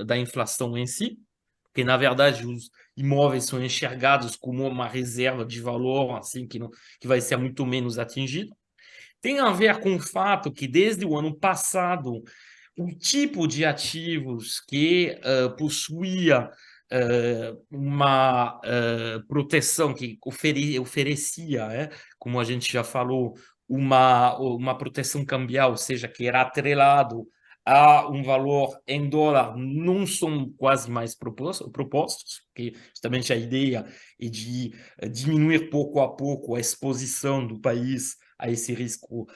da inflação em si, porque, na verdade, os imóveis são enxergados como uma reserva de valor, assim, que vai ser muito menos atingida. Tem a ver com o fato que, desde o ano passado, o tipo de ativos que possuía uma proteção que oferecia, como a gente já falou, uma proteção cambial, ou seja, que era atrelado a um valor em dólar, não são quase mais propostos, porque justamente a ideia é de diminuir pouco a pouco a exposição do país a esse risco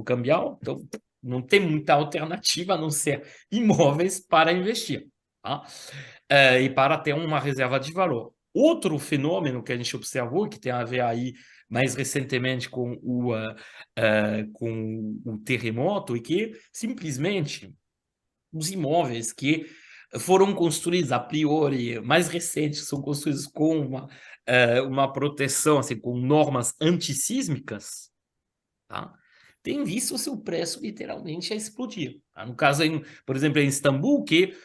cambial. Então, não tem muita alternativa a não ser imóveis para investir, tá? E para ter uma reserva de valor. Outro fenômeno que a gente observou, que tem a ver aí mais recentemente com o terremoto, é que simplesmente os imóveis que foram construídos a priori, mais recentes, são construídos com uma proteção, assim, com normas antissísmicas, tá? Tem visto o seu preço literalmente a explodir. Tá? No caso, por exemplo, em Istambul, que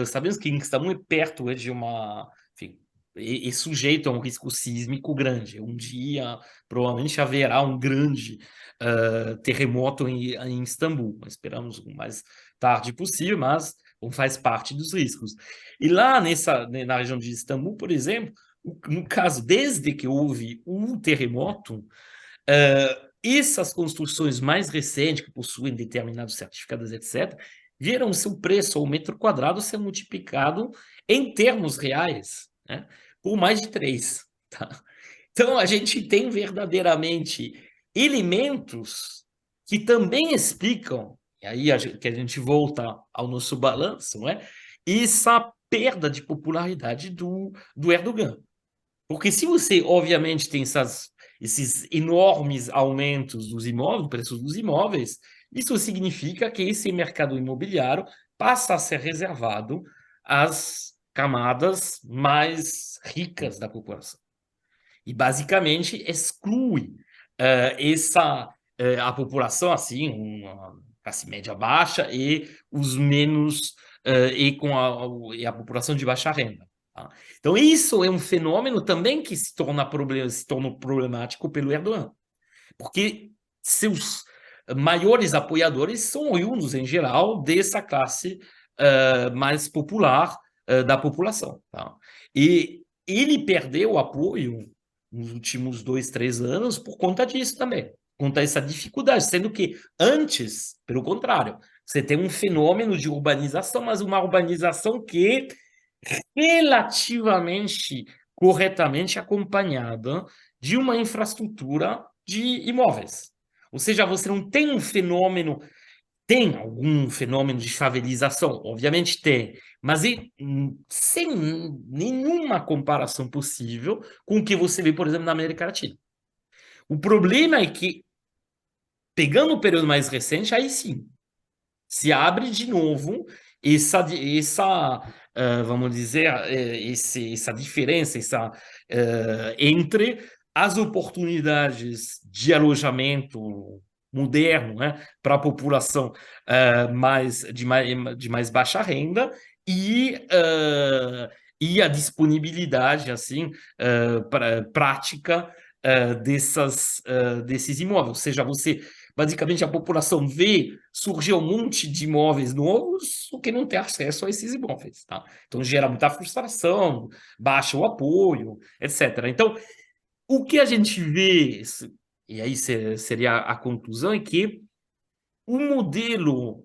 sabemos que em Istambul é perto de enfim, é sujeito a um risco sísmico grande. Um dia, provavelmente, haverá um grande terremoto em Istambul. Esperamos o mais tarde possível, mas faz parte dos riscos. E lá na região de Istambul, por exemplo, no caso, desde que houve um terremoto, essas construções mais recentes, que possuem determinados certificados, etc., viram o seu preço ao metro quadrado ser multiplicado em termos reais, né, por mais de 3. Tá? Então, a gente tem verdadeiramente elementos que também explicam, e aí que a gente volta ao nosso balanço, não é? Essa perda de popularidade do Erdogan. Porque se você, obviamente, tem esses enormes aumentos dos imóveis, do preço dos imóveis, isso significa que esse mercado imobiliário passa a ser reservado às camadas mais ricas da população. E, basicamente, exclui a população, assim, uma classe média baixa e os menos, e a população de baixa renda. Tá? Então, isso é um fenômeno também que se torna problemático pelo Erdogan, porque seus maiores apoiadores são oriundos, em geral, dessa classe mais popular da população. Tá? E ele perdeu o apoio nos últimos 2, 3 anos por conta disso também, por conta dessa dificuldade, sendo que antes, pelo contrário, você tem um fenômeno de urbanização, mas uma urbanização que relativamente corretamente acompanhada de uma infraestrutura de imóveis. Ou seja, você não tem um fenômeno Tem algum fenômeno de favelização? Obviamente tem, mas sem nenhuma comparação possível com o que você vê, por exemplo, na América Latina. O problema é que, pegando o período mais recente, aí sim, se abre de novo vamos dizer, essa diferença entre as oportunidades de alojamento moderno, né, para a população de mais baixa renda e a disponibilidade assim prática desses imóveis. Ou seja, basicamente, a população vê surgir um monte de imóveis novos, o que não tem acesso a esses imóveis, tá? Então, gera muita frustração, baixa o apoio, etc. Então, o que a gente vê, e aí seria a conclusão, é que o modelo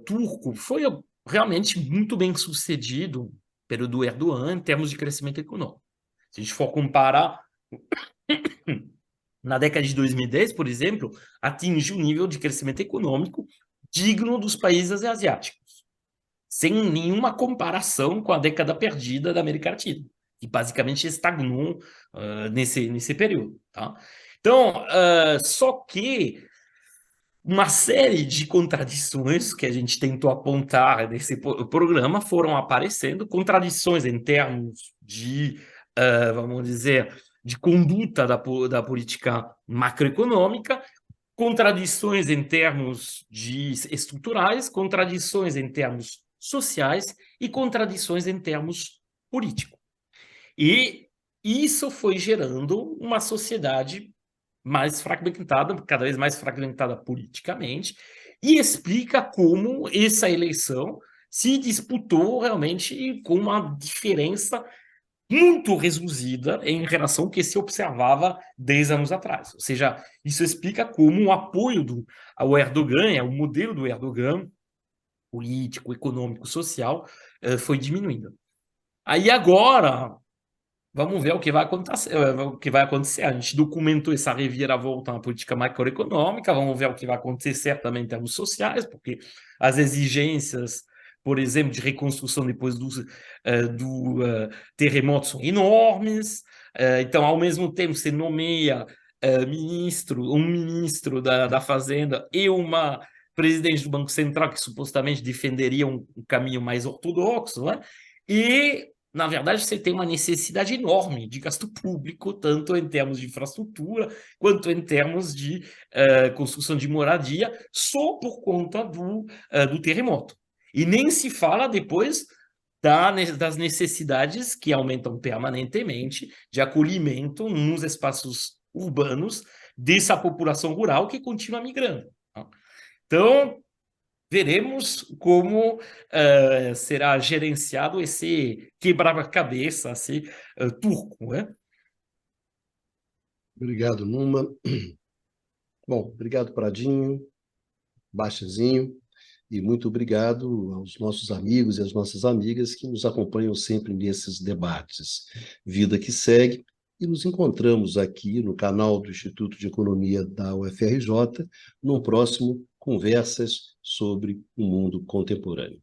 turco foi realmente muito bem sucedido pelo do Erdogan em termos de crescimento econômico. Se a gente for comparar na década de 2010, por exemplo, atingiu um nível de crescimento econômico digno dos países asiáticos, sem nenhuma comparação com a década perdida da América Latina, que basicamente estagnou nesse período. Tá? Então, só que uma série de contradições que a gente tentou apontar nesse programa foram aparecendo, contradições em termos de, vamos dizer, de conduta da política macroeconômica, contradições em termos estruturais, contradições em termos sociais e contradições em termos políticos. E isso foi gerando uma sociedade mais fragmentada, cada vez mais fragmentada politicamente, e explica como essa eleição se disputou realmente com uma diferença muito reduzida em relação ao que se observava 10 anos atrás. Ou seja, isso explica como o apoio ao Erdogan, o modelo do Erdogan, político, econômico, social, foi diminuindo. Aí agora, vamos ver o que vai acontecer. A gente documentou essa reviravolta na política macroeconômica, vamos ver o que vai acontecer também em termos sociais, porque as exigências, por exemplo, de reconstrução depois do terremoto são enormes. Então, ao mesmo tempo, você nomeia um ministro da Fazenda e uma presidente do Banco Central que supostamente defenderia um caminho mais ortodoxo, né? E na verdade, você tem uma necessidade enorme de gasto público, tanto em termos de infraestrutura, quanto em termos de construção de moradia, só por conta do terremoto. E nem se fala depois das necessidades que aumentam permanentemente de acolhimento nos espaços urbanos dessa população rural que continua migrando. Tá? Então, veremos como será gerenciado esse quebra-cabeça assim, turco, né? Obrigado, Numa. Bom, obrigado, Pradinho, Baixazinho, e muito obrigado aos nossos amigos e às nossas amigas que nos acompanham sempre nesses debates. Vida que segue, e nos encontramos aqui no canal do Instituto de Economia da UFRJ, num próximo Conversas sobre o Mundo Contemporâneo.